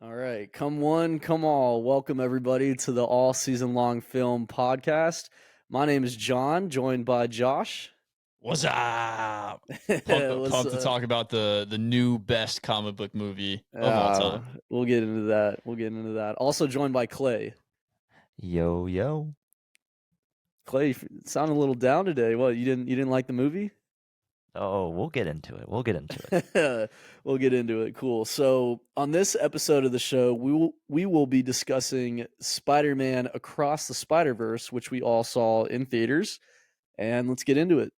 All right, come one, come all. Welcome everybody to the all season long film podcast. My name is John, joined by Josh. What's up? What's Pumped to talk about the new best comic book movie of all uh, time. we'll get into that. Also joined by Clay. Yo, yo. Clay, you sound a little down today. What, you didn't like the movie? Oh, we'll get into it. We'll get into it. Cool. So on this episode of the show, we will be discussing Spider-Man Across the Spider-Verse, which we all saw in theaters. And let's get into it.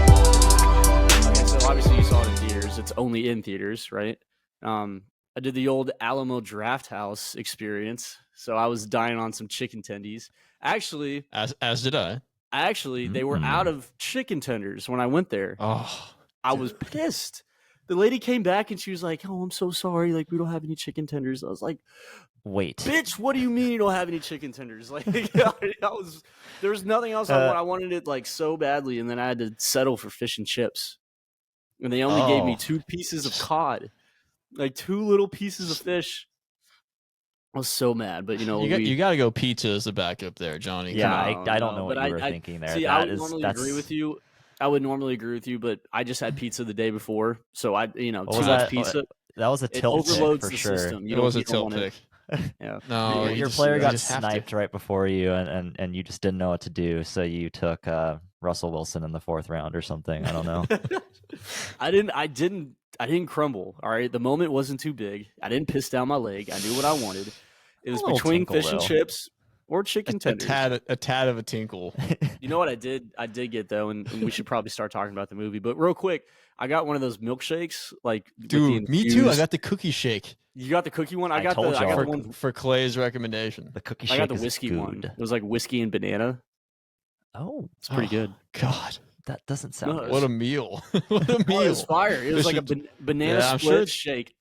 Okay, so obviously you saw it in theaters. It's only in theaters, right? I did the old Alamo Draft House experience, so I was dying on some chicken tendies. Actually, As did I. they were out of chicken tenders when I went there. Oh, I was pissed. The lady came back and she was like, "Oh, I'm so sorry. Like, we don't have any chicken tenders." I was like, Wait. "Bitch, what do you mean you don't have any chicken tenders?" Like, there was nothing else I wanted. I wanted it like so badly, and then I had to settle for fish and chips. And they only gave me 2 pieces of cod, like 2 little pieces of fish. I was so mad, but you got to go pizza as the backup there, Johnny. Yeah, Come I don't know what you were thinking there. See, I would normally agree with you. I would normally agree with you, but I just had pizza the day before, so too much pizza. That was a tilt pick overloads for the sure. system. It was a tilt pick. Yeah. No, your player got sniped right before you, and you just didn't know what to do, so you took Russell Wilson in the 4th round or something. I don't know. I didn't crumble. All right, the moment wasn't too big. I didn't piss down my leg. I knew what I wanted. It was between tinkle, fish and though. chips or chicken tenders. A tad of a tinkle. You know what I did? I did get though, and we should probably start talking about the movie. But real quick, I got one of those milkshakes. Like, Dude, me too. I got the cookie shake. You got the cookie one. I got told the y'all. one For Clay's recommendation. The cookie I shake got the is whiskey good. one. It was like whiskey and banana. Oh, It's pretty good. God, that doesn't sound No, good. what a meal! What a Oh, meal! it was fire. It was like a banana Yeah, I'm split sure shake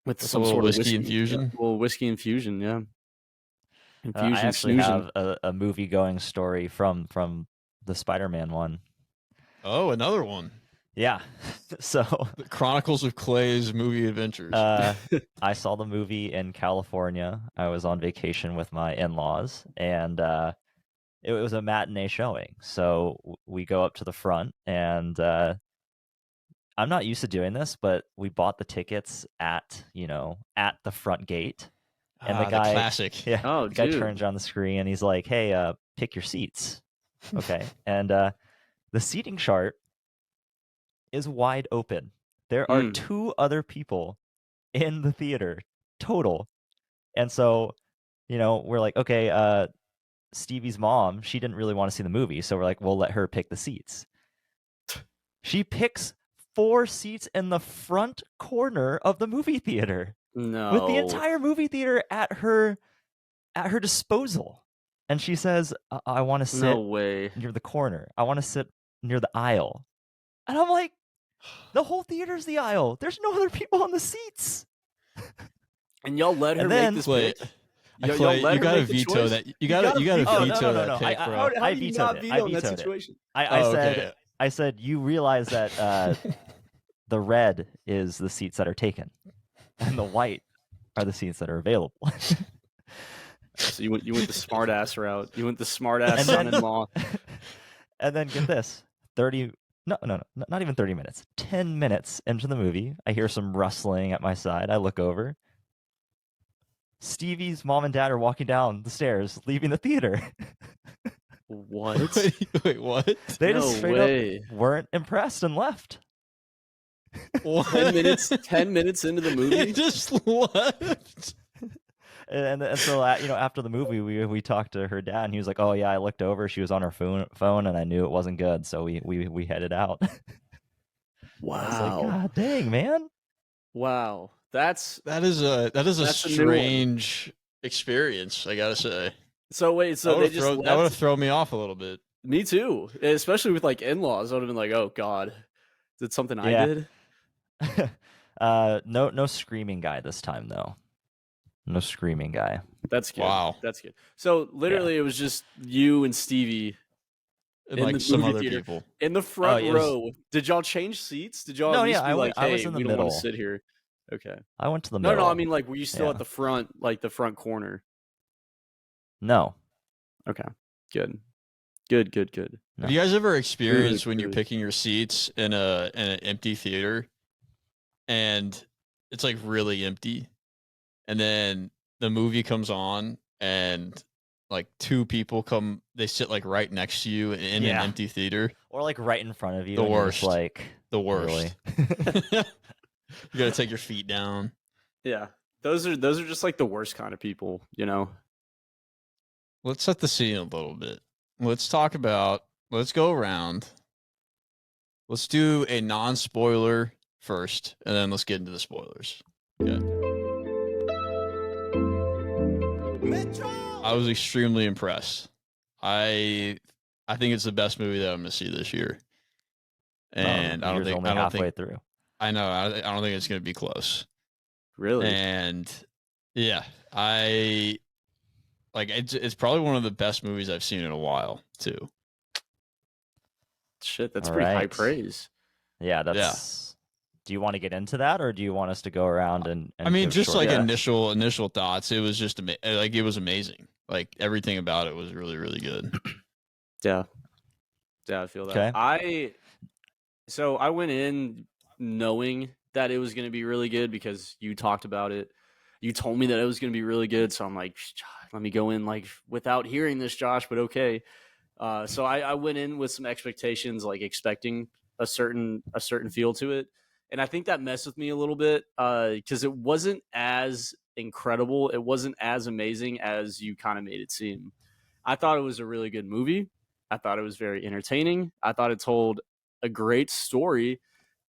with With some a little sort of whiskey infusion. Yeah, well, whiskey infusion, yeah. I Infusion, actually snoozing. have a movie-going story from the Spider-Man one. Oh, another one. Yeah. So The Chronicles of Clay's movie adventures. I saw the movie in California. I was on vacation with my in-laws, and it was a matinee showing. So we go up to the front, and I'm not used to doing this, but we bought the tickets at the front gate. And the guy, classic. yeah, Oh, the guy dude. turns on the screen and he's like, "Hey, pick your seats." Okay, and the seating chart is wide open. There are 2 other people in the theater total, and so we're like, okay, Stevie's mom, she didn't really want to see the movie, so we're like, we'll let her pick the seats. She picks 4 seats in the front corner of the movie theater. No. With the entire movie theater at her disposal. And she says, I want to sit No way. near the corner. I want to sit near the aisle. And I'm like, the whole theater's the aisle. There's no other people on the seats. And y'all let her And make then- this Clay, pick? Clay, Y'all let you her gotta make the veto choice? that. You gotta veto veto no. that pick, I- bro. How I do you vetoed not it. veto I in that vetoed it. situation? I Oh, said, okay. I said, you realize that the red is the seats that are taken, and the white are the seats that are available. So you went the smart ass route. You went the smart ass And then- son-in-law. And then get this, not even 30 minutes. 10 minutes into the movie, I hear some rustling at my side. I look over. Stevie's mom and dad are walking down the stairs, leaving the theater. What? Wait, what? They No just straight way. up weren't impressed and left. 10 minutes. 10 minutes into the They movie. just left. And so after the movie, we talked to her dad, and he was like, "Oh yeah, I looked over. She was on her phone, and I knew it wasn't good, so we headed out." I was like, Wow. God dang, man. Wow. That is a That's a new one. strange experience. I gotta say. So wait. So they just that would have left. thrown me off a little bit. Me too. Especially with like in-laws. I would have been like, "Oh God, is it something I Yeah. did?" No screaming guy this time though. No screaming guy. That's good. Wow. That's good. So literally, it was just you and Stevie And in like the some movie other theater people. in the front it was- row. Did y'all change seats? Did y'all No, at least yeah, be like, I "Hey, was in the we don't want middle. to sit here"? Okay. I went to the No, middle. no. I mean, like, were you still Yeah. at the front, like the front corner? No. Okay. Good. Good. Good. Good. No. Have you guys ever experienced when you're good. picking your seats in an empty theater and it's like really empty, and then the movie comes on and like two people come, they sit like right next to you in an Yeah. empty theater? Or like right in front of you. The and you're just worst. like The worst. really? You gotta take your feet down. Yeah. Those are just like the worst kind of people, you know. Let's set the scene a little bit. Let's go around. Let's do a non-spoiler first, and then let's get into the spoilers. Okay. I was extremely impressed. I think it's the best movie that I'm gonna see this year. And I don't think halfway through. I know. I don't think it's gonna be close. Really? And yeah, I like it's probably one of the best movies I've seen in a while too. Shit, that's All pretty high right. praise. Yeah, that's. Do you want to get into that, or do you want us to go around and I mean, give just short- like Yeah. initial thoughts. It was just like it was amazing. Like everything about it was really, really good. Yeah. Yeah, I feel that. Okay. So I went in knowing that it was going to be really good because you talked about it. You told me that it was going to be really good, so I'm like, let me go in like without hearing this, Josh, but okay. So I went in with some expectations, like expecting a certain feel to it, and I think that messed with me a little bit because it wasn't as incredible, it wasn't as amazing as you kind of made it seem. I thought it was a really good movie. I thought it was very entertaining. I thought it told a great story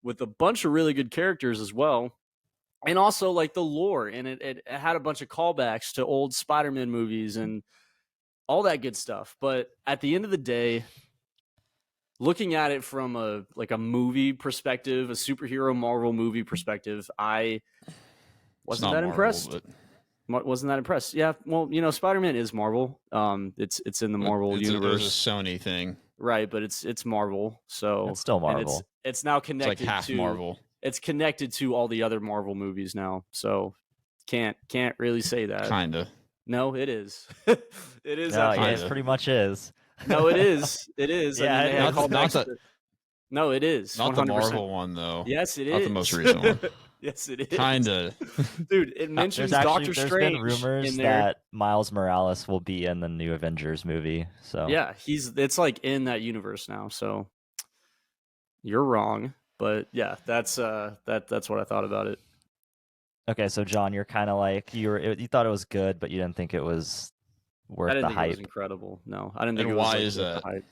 with a bunch of really good characters as well. And also like the lore, and it had a bunch of callbacks to old Spider-Man movies and all that good stuff. But at the end of the day, looking at it from a movie perspective, a superhero Marvel movie perspective, I wasn't that impressed. Wasn't that impressed? Yeah, well, you know, Spider-Man is Marvel. It's in the Marvel universe. It's a Sony thing, right? But it's Marvel, so It's still Marvel. and it's now it's connected like half to Marvel. It's connected to all the other Marvel movies now, so can't really say that. Kinda. No, it is. It is. No, yeah, Kinda. it pretty much is. No, it is. It is. Yeah, I mean, it they had is. callbacks to- No, it is. Not the 100%. Marvel one though. Yes, it is. Not the most recent one. Yes, it is. Kinda. Dude, it mentions There's Doctor been Strange rumors in there. that Miles Morales will be in the new Avengers movie. So Yeah, it's like in that universe now. So you're wrong, but yeah, that's what I thought about it. Okay, so John, you're kind of like you thought it was good, but you didn't think it was worth I didn't the think hype. it was incredible. No, I didn't think And it was. why like, is worth the that? hype.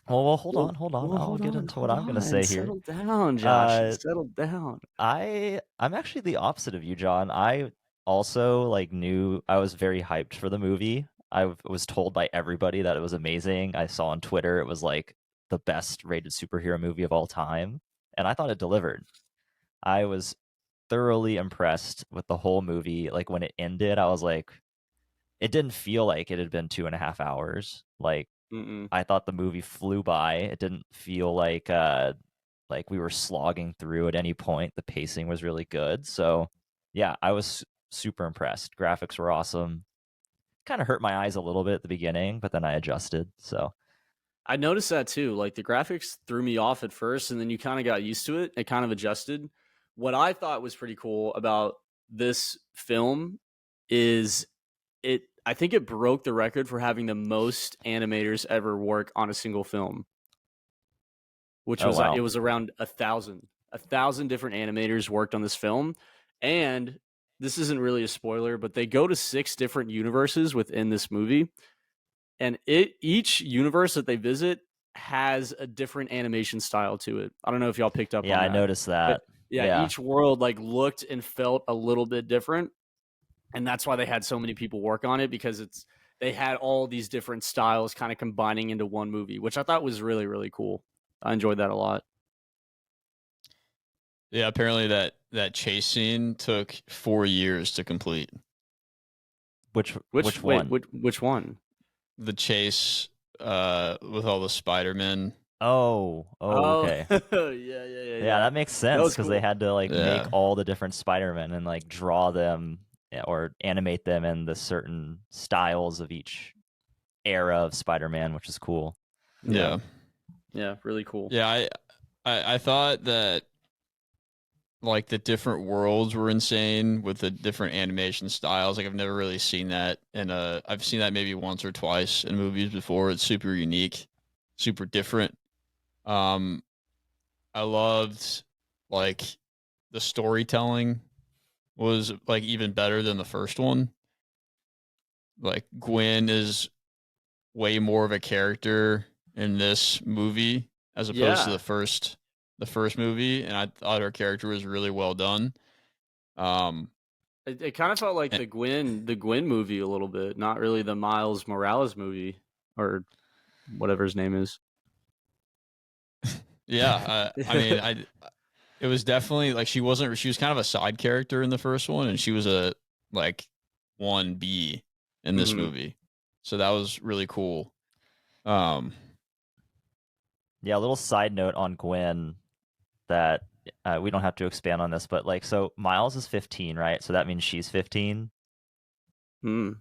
Well, hold on. Well, I'll get into what I'm going to hold say on. here. Settle down, Josh. Uh, Settle down. I'm actually the opposite of you, John. I also like knew I was very hyped for the movie. I was told by everybody that it was amazing. I saw on Twitter it was like the best rated superhero movie of all time, and I thought it delivered. I was thoroughly impressed with the whole movie. Like when it ended, I was like, it didn't feel like it had been 2.5 hours. Like Mm-mm. I thought the movie flew by. It didn't feel like we were slogging through at any point. The pacing was really good. So yeah, I was super impressed. Graphics were awesome. Kind of hurt my eyes a little bit at the beginning, but then I adjusted. So I noticed that too. Like the graphics threw me off at first, and then you kind of got used to it. It kind of adjusted. What I thought was pretty cool about this film is I think it broke the record for having the most animators ever work on a single film, which was wow. it was around 1,000. 1,000 different animators worked on this film, and this isn't really a spoiler, but they go to 6 different universes within this movie, and each universe that they visit has a different animation style to it. I don't know if y'all picked up on yeah, that. I noticed that. But yeah, each world like looked and felt a little bit different. And that's why they had so many people work on it, because they had all these different styles kind of combining into one movie, which I thought was really, really cool. I enjoyed that a lot. Yeah, apparently that chase scene took 4 years to complete. Which Which one? which one? The chase with all the Spider-Men. Oh, okay. Yeah. That makes That sense was because they cool. had to like make Yeah. all the different Spider-Men and like draw them or animate them in the certain styles of each era of Spider-Man, which is cool. Yeah. Yeah, really cool. Yeah, I thought that like the different worlds were insane with the different animation styles. Like I've never really seen that, and I've seen that maybe once or twice in movies before. It's super unique, super different. Um, I loved like the storytelling was like even better than the first one. Like Gwen is way more of a character in this movie as opposed to Yeah. the first movie, and I thought her character was really well done. Um, It kind of felt like and- the Gwen movie a little bit, not really the Miles Morales movie or whatever his name is. yeah, I mean, it was definitely like she was kind of a side character in the first one, and she was a like 1B in this Mhm. movie, so that was really cool. Um, Yeah, a little side note on Gwen that we don't have to expand on this, but like, so Miles is 15, right? So that means she's 15. Hmm.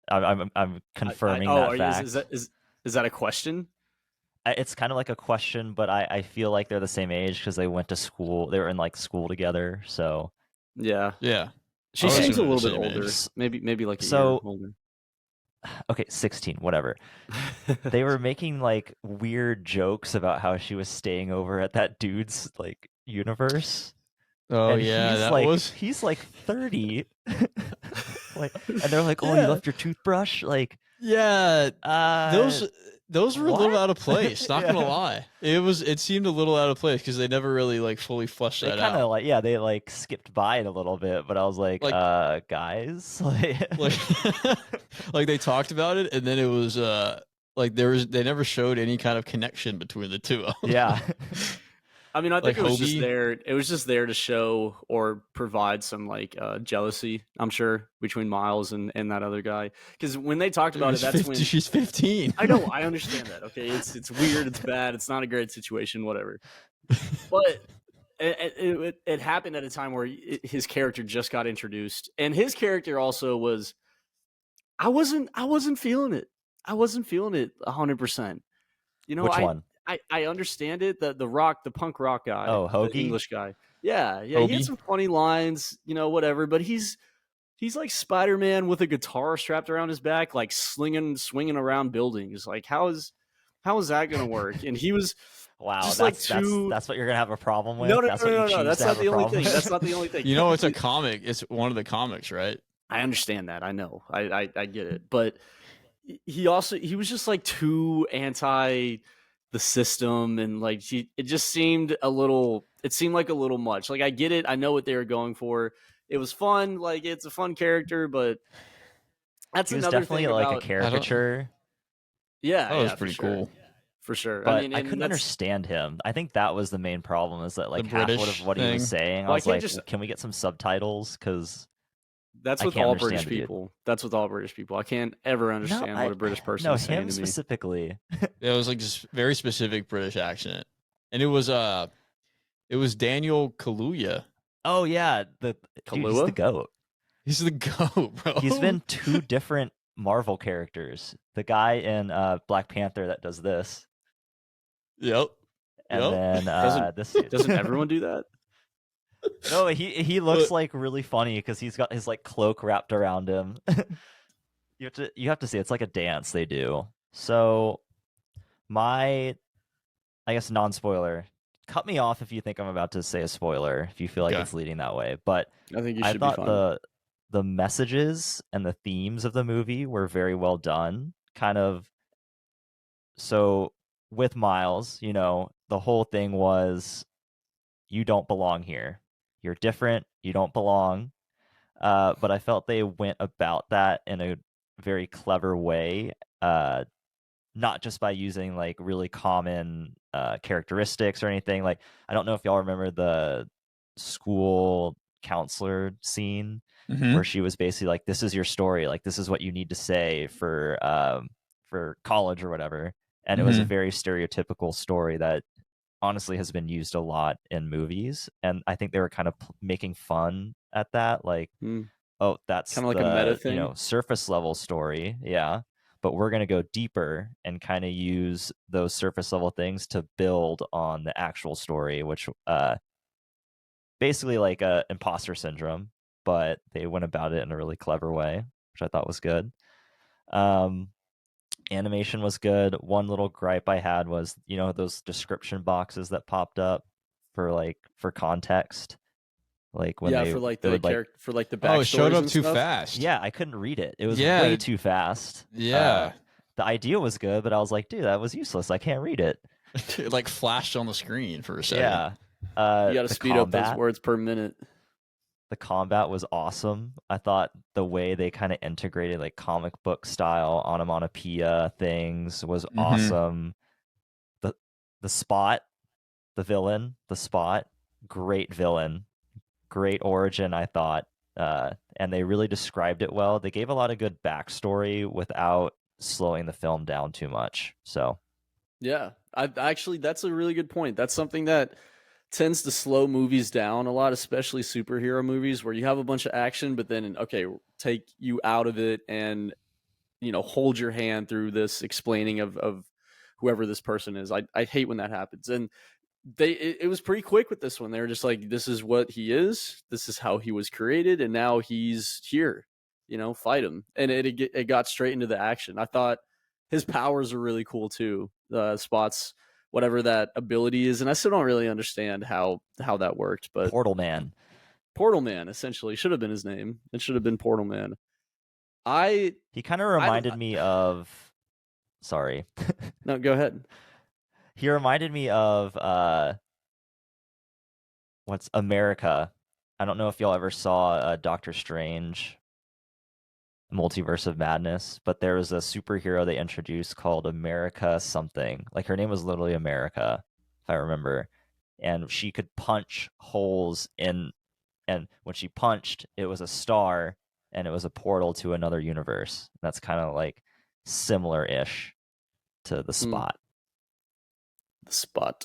I'm confirming that fact. Is that a question? It's kind of like a question, but I feel like they're the same age because they went to school. They were in like school together. So Yeah. yeah, She I would Okay. seems a assume they're little the bit same older. age. Maybe like a So- year older. okay, 16, whatever. They were making like weird jokes about how she was staying over at that dude's like universe. Oh And yeah, he's like 30. Like, and they're like, "Oh, Yeah. you left your toothbrush?" Like, yeah. Those were a little what? out of place. Not gonna Yeah. lie, it seemed a little out of place because they never really like fully fleshed They that kind of out. like, yeah, they like skipped by it a little bit, but I was like, guys, Like, like they talked about it, and then it was like they never showed any kind of connection between the two of them. yeah. I mean, I think Like it was just Hobie? there. It was just there to show or provide some like jealousy. I'm sure between Miles and that other guy. Because when they talked about it, that's when she's 15. I know. I understand that. Okay, it's weird. It's bad. It's not a great situation. Whatever. But it happened at a time where his character just got introduced, and his character also was. I wasn't feeling it. I wasn't feeling it 100%. You know, Which one? I understand it. The punk rock guy, Oh, the Hoagie? English guy. Yeah, he had Hobie? some funny lines, whatever. But he's like Spider-Man with a guitar strapped around his back, like swinging around buildings. Like how is that going to work? And he was Wow, just that's like too. that's what you're gonna have a problem with. No, no, That's no, what no, you no. choose That's to not have the a only problem thing. That's with? not the only thing. You know, it's a comic. It's one of the comics, right? I understand that. I know. I get it. But he was just like too anti the system, and like it just seemed a little. It seemed like a little much. Like I get it. I know what they were going for. It was fun. Like it's a fun character, but that's He was another definitely thing like about a caricature, yeah. That was For pretty sure. cool. For sure. but I mean, I and couldn't that's understand him. I think that was the main problem. Is that like The half British of what he was thing. saying? Well, I I was can't like, just- can we get some subtitles? Because that's I with can't all understand British the dude. people. That's with all British people. I can't ever understand what a British person no, is saying him to me. specifically. It was like just very specific British accent, and it was Daniel Kaluuya. Oh yeah, dude, he's the Kahlua? goat. He's the goat, bro. He's been two different Marvel characters. The guy in Black Panther that does this, Yep. and Yep. then Doesn't- this dude. Doesn't everyone do that? No, he looks But- like really funny because he's got his like cloak wrapped around him. You have to see it's like a dance they do. So my I guess non-spoiler. Cut me off if you think I'm about to say a spoiler, if you feel like Okay. it's leading that way. But I think you I should be thought fine. the messages and the themes of the movie were very well done. Kind of so with Miles, the whole thing was you don't belong here. You're different, you don't belong. But I felt they went about that in a very clever way. Not just by using like really common characteristics or anything. Like I don't know if y'all remember the school counselor scene Mhm. where she was basically like, "This is your story. Like, this is what you need to say for college or whatever." And it was a Mhm. very stereotypical story that honestly has been used a lot in movies. And I think they were kind of making fun at that, like, Mm. oh, that's Kind of like a meta the thing. surface level story, yeah. But we're gonna go deeper and kind of use those surface level things to build on the actual story, which basically like a imposter syndrome, but they went about it in a really clever way, which I thought was good. Um, Animation was good. One little gripe I had was, those description boxes that popped up for context, like when Yeah, they for like it the would like, character, for like the Oh, it showed backstories up and too stuff. fast. yeah, I couldn't read it. It was Yeah. way too fast. Yeah. The idea was good, but I was like, dude, that was useless. I can't read it. It like flashed on the screen for a second. Yeah. You got to The speed up those combat, words per minute. the combat was awesome. I thought the way they kind of integrated like comic book style onomatopoeia things was Mhm. awesome. The Spot, the villain, the Spot, great villain, great origin, I thought. And they really described it well. They gave a lot of good backstory without slowing the film down too much. So Yeah, I actually that's a really good point. That's something that tends to slow movies down a lot, especially superhero movies where you have a bunch of action, but then okay, take you out of it and hold your hand through this explaining of whoever this person is. I hate when that happens. And it was pretty quick with this one. They were just like, this is what he is, this is how he was created, and now he's here. Fight him. And it got straight into the action. I thought his powers are really cool too. Spots whatever that ability is, and I still don't really understand how that worked, but Portal Man. Portal Man essentially should have been his name. It should have been Portal Man. He kind of reminded me of. Sorry. No, go ahead. He reminded me of what's America. I don't know if y'all ever saw Doctor Strange, Multiverse of Madness, but there was a superhero they introduced called America something. Like her name was literally America, if I remember. And she could punch holes in, and when she punched, it was a star and it was a portal to another universe. That's kind of like similar-ish to the Spot. The Spot.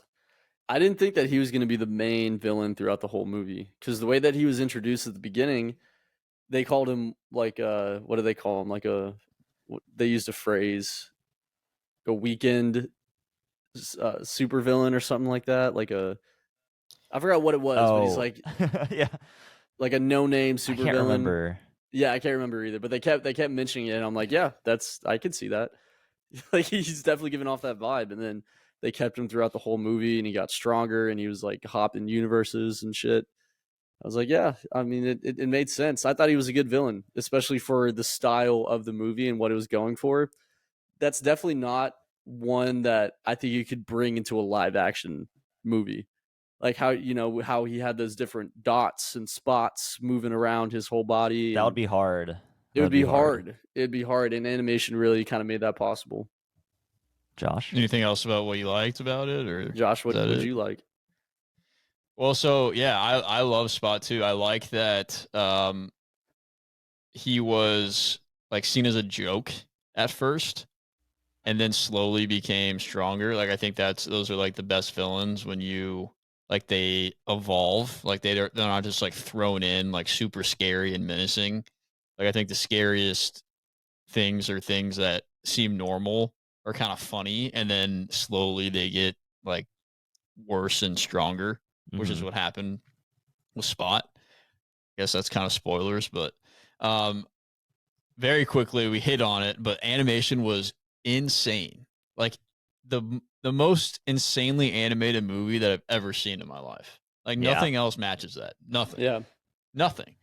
I didn't think that he was going to be the main villain throughout the whole movie, because the way that he was introduced at the beginning, they called him like what do they call him? They used a phrase, a weekend super villain or something like that. I forgot what it was, but he's like yeah, like a no name super I can't villain. remember. Yeah, I can't remember either. But they kept mentioning it, and I'm like, yeah, I could see that. Like he's definitely giving off that vibe, and then they kept him throughout the whole movie, and he got stronger, and he was like hopping universes and shit. I was like, yeah, I mean, it made sense. I thought he was a good villain, especially for the style of the movie and what it was going for. That's definitely not one that I think you could bring into a live action movie. Like how how he had those different dots and spots moving around his whole body. That would be hard. It would be hard. It'd be hard, and animation really kind of made that possible. Josh, Anything else about what you liked about it, or Josh, what would it? you like? Well, so yeah, I love Spot too. I like that he was like seen as a joke at first, and then slowly became stronger. Like I think those are like the best villains when you like they evolve. Like they're not just like thrown in like super scary and menacing. Like I think the scariest things are things that seem normal or kind of funny, and then slowly they get like worse and stronger, which is what happened with Spot. I guess that's kind of spoilers, but very quickly we hit on it. But animation was insane, like the most insanely animated movie that I've ever seen in my life. Like nothing else matches that. Nothing.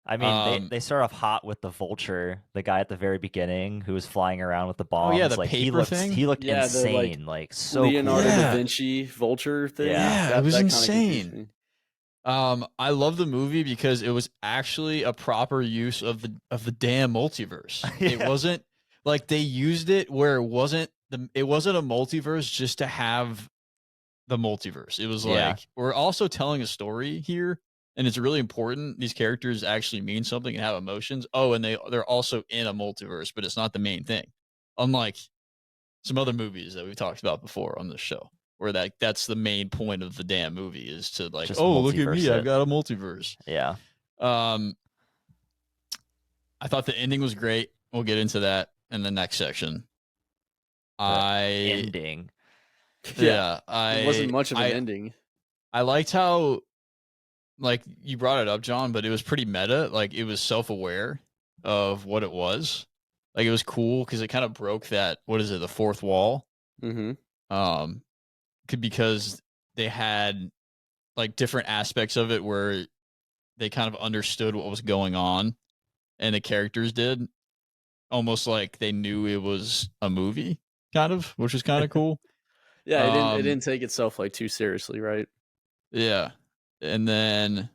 I mean, they start off hot with the vulture, the guy at the very beginning who was flying around with the bombs. Oh yeah, the like paper thing. He looked insane, like so Leonardo cool. da Vinci vulture thing. Yeah, it was insane. I love the movie because it was actually a proper use of the damn multiverse. It wasn't like they used it where it wasn't a multiverse just to have the multiverse. It was like we're also telling a story here, and it's really important. These characters actually mean something and have emotions. Oh, and they're also in a multiverse, but it's not the main thing. Unlike some other movies that we've talked about before on this show, where that's the main point of the damn movie is to like, Just oh, look at multiverse me, it. I've got a multiverse. Yeah. I thought the ending was great. We'll get into that in the next section. Ending. Yeah, it wasn't much of an ending. I liked how, like, you brought it up, John, but it was pretty meta. Like, it was self-aware of what it was. Like, it was cool because it kind of broke that, what is it, the fourth wall? Mm-hmm. Because they had, like, different aspects of it where they kind of understood what was going on, and the characters did. Almost like they knew it was a movie, kind of, which was kind of cool. Yeah, it didn't take itself like too seriously, right? Yeah. And then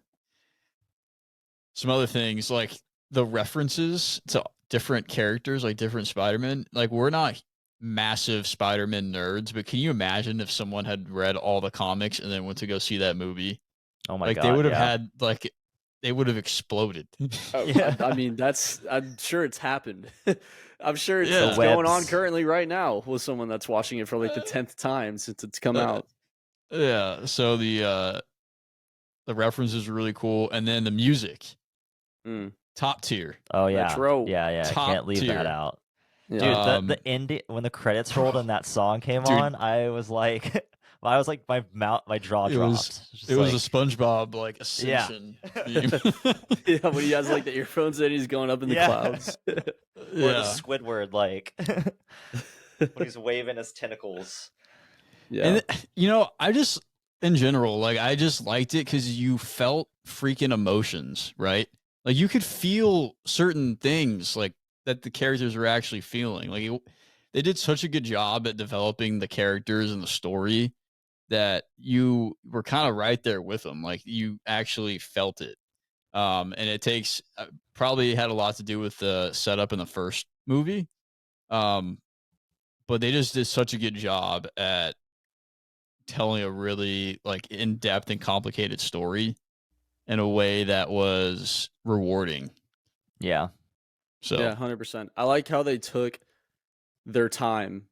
some other things like the references to different characters, like different Spider-Man. Like, we're not massive Spider-Man nerds, but can you imagine if someone had read all the comics and then went to go see that movie? Oh my God. God. They would have had, like, they would have exploded. Yeah. I mean, I'm sure it's happened. I'm sure it's going on currently right now with someone that's watching it for like the 10th time since it's come out. Yeah. So the references are really cool. And then the music, top tier. Oh yeah. Metro. Yeah. Top Can't leave tier. that out. Yeah. Dude, the ending, when the credits rolled and that song came on, I was like, my jaw dropped. It was a SpongeBob like ascension. Yeah. Yeah, when he has like the earphones in, he's going up in the clouds. Or the Squidward, like when he's waving his tentacles. Yeah, and I just, in general, like, I just liked it because you felt freaking emotions, right? Like, you could feel certain things like that the characters were actually feeling. Like, they did such a good job at developing the characters and the story that you were kind of right there with them. Like, you actually felt it. And it takes probably had a lot to do with the setup in the first movie. But they just did such a good job at telling a really like in-depth and complicated story in a way that was rewarding. Yeah. So yeah, 100%. I like how they took their time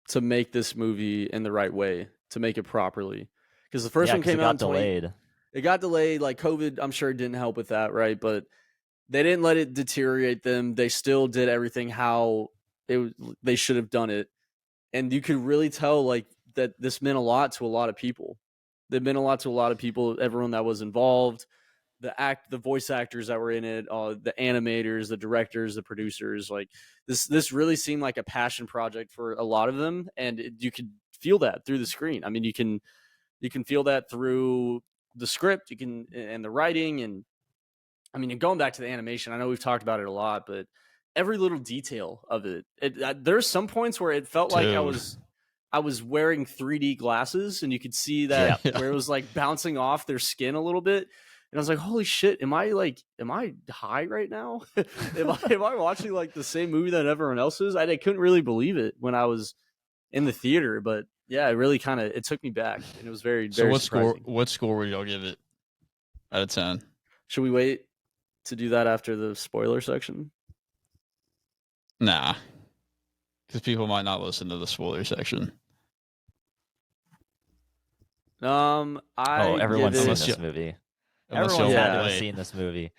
to make this movie in the right way, to make it properly. Because the first one came out delayed. It got delayed. Like COVID, I'm sure didn't help with that, right? But they didn't let it deteriorate them. They still did everything how they should have done it. And you could really tell like that this meant a lot to a lot of people. It meant a lot to a lot of people, everyone that was involved, the voice actors that were in it, the animators, the directors, the producers. Like this really seemed like a passion project for a lot of them, and you could feel that through the screen. I mean, you can feel that through the script, and the writing, and I mean, going back to the animation, I know we've talked about it a lot, but every little detail of it. There's some points where it felt like I was wearing 3D glasses, and you could see that where it was like bouncing off their skin a little bit. And I was like, holy shit, am I high right now? am I watching like the same movie that everyone else is? I couldn't really believe it when I was in the theater, but yeah, it really it took me back, and it was very, very surprising. What score would y'all give it out of 10? Should we wait to do that after the spoiler section? Nah, because people might not listen to the spoiler section. Everyone's seen this movie. Everyone's had to have seen this movie.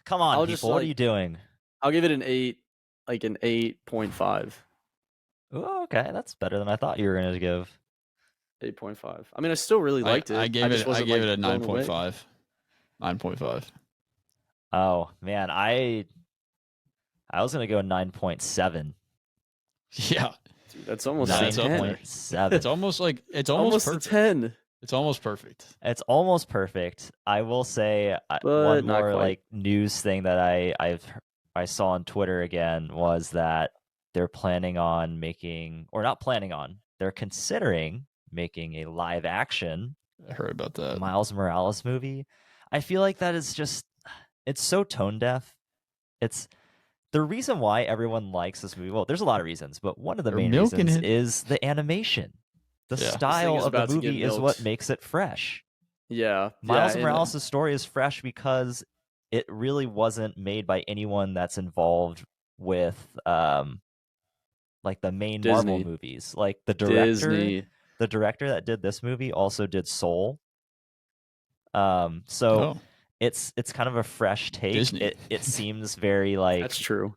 Come on, people, what are you doing? I'll give it an 8, like an 8.5. Oh, okay, that's better than I thought you were going to give. 8.5. I mean, I still really liked it. I gave it a 9.5. 9.5. Oh man, I was going to go 9.7. Yeah. Dude, that's almost 9.7. It's almost perfect. A 10. It's almost perfect. It's almost perfect. I will say one more like news thing that I saw on Twitter again was that they're they're considering making a live action. I heard about that. Miles Morales movie. I feel like that is it's so tone deaf. It's the reason why everyone likes this movie. Well, there's a lot of reasons, but one of the main reasons is the animation. The style of the movie is what makes it fresh. Yeah, Miles and Morales' story is fresh because it really wasn't made by anyone that's involved with like the main Marvel Disney. movies. Like the Disney. director that did this movie also did Soul. So Oh, it's kind of a fresh take. Disney. It seems very like That's true.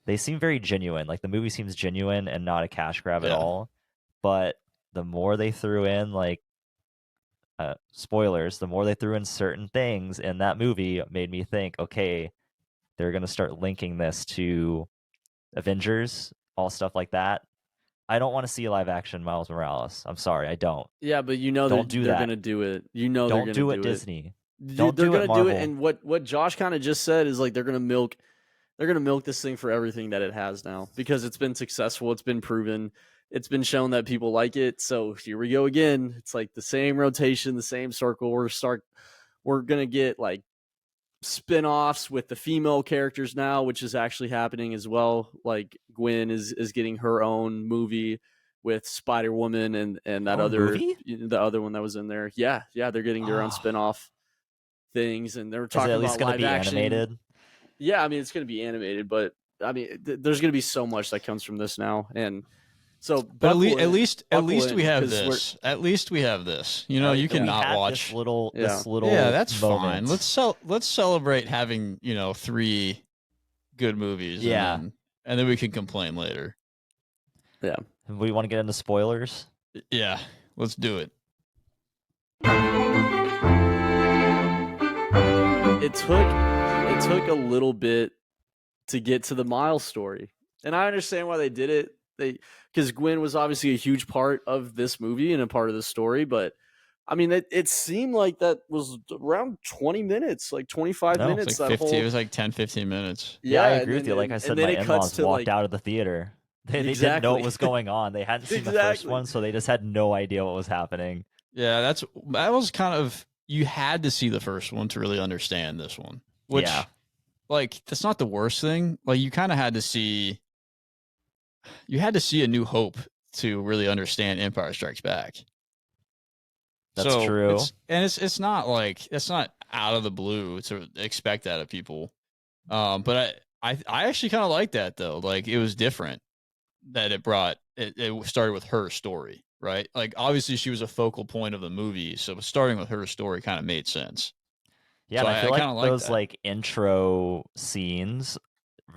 they seem very genuine. Like the movie seems genuine and not a cash grab at Yeah. all. But the more they threw in like spoilers, the more they threw in certain things in that movie made me think, okay, they're gonna start linking this to Avengers, all stuff like that. I don't want to see a live action Miles Morales. I'm sorry, I don't. Yeah, but you know Don't do they're that. gonna do it. You know they're Don't gonna do it, do it. Disney. They're Don't do gonna it, do Marvel. it. And what Josh kind of just said is like they're gonna milk this thing for everything that it has now because it's been successful. It's been proven. It's been shown that people like it. So here we go again. It's like the same rotation, the same circle. We're gonna get like spin-offs with the female characters now, which is actually happening as well. Like Gwen is getting her own movie with Spider-Woman and that Movie? the other one that was in there. Yeah, they're getting their own Oh. spin-off things, and they're Is talking it at about least going to live be action. animated? Yeah, I mean it's going to be animated, but I mean there's going to be so much that comes from this now, and so But at least we have 'cause this. At least we have this. You know, you We can not had watch. this little Yeah. Yeah, that's moment. fine. Let's celebrate having 3 good movies. Yeah. and then we can complain later. Yeah. We want to get into spoilers. Yeah, let's do it. It took a little bit to get to the Miles story, and I understand why they did it. Because Gwen was obviously a huge part of this movie and a part of the story, but I mean, it seemed like that was around 20 minutes, like 25 No, minutes. It's like that 15. It whole was like 10, 15 minutes. Yeah, I and agree with you. then- Like I and said, then my it cuts in-laws to, walked like- out of the theater. They didn't know what was going on. They hadn't seen the first Exactly. one, so they just had no idea what was happening. Yeah, that was kind of, you had to see the first one to really understand this one. Which, Yeah. like, that's not the worst thing. Like, you kind of had to see A New Hope to really understand Empire Strikes Back. That's true. It's not like, it's not out of the blue to expect that of people. But I actually kind of like that though. Like, it was different that it started with her story, right? Like, obviously she was a focal point of the movie, so starting with her story kind of made sense. Yeah, So and I feel kinda like those that. like intro scenes,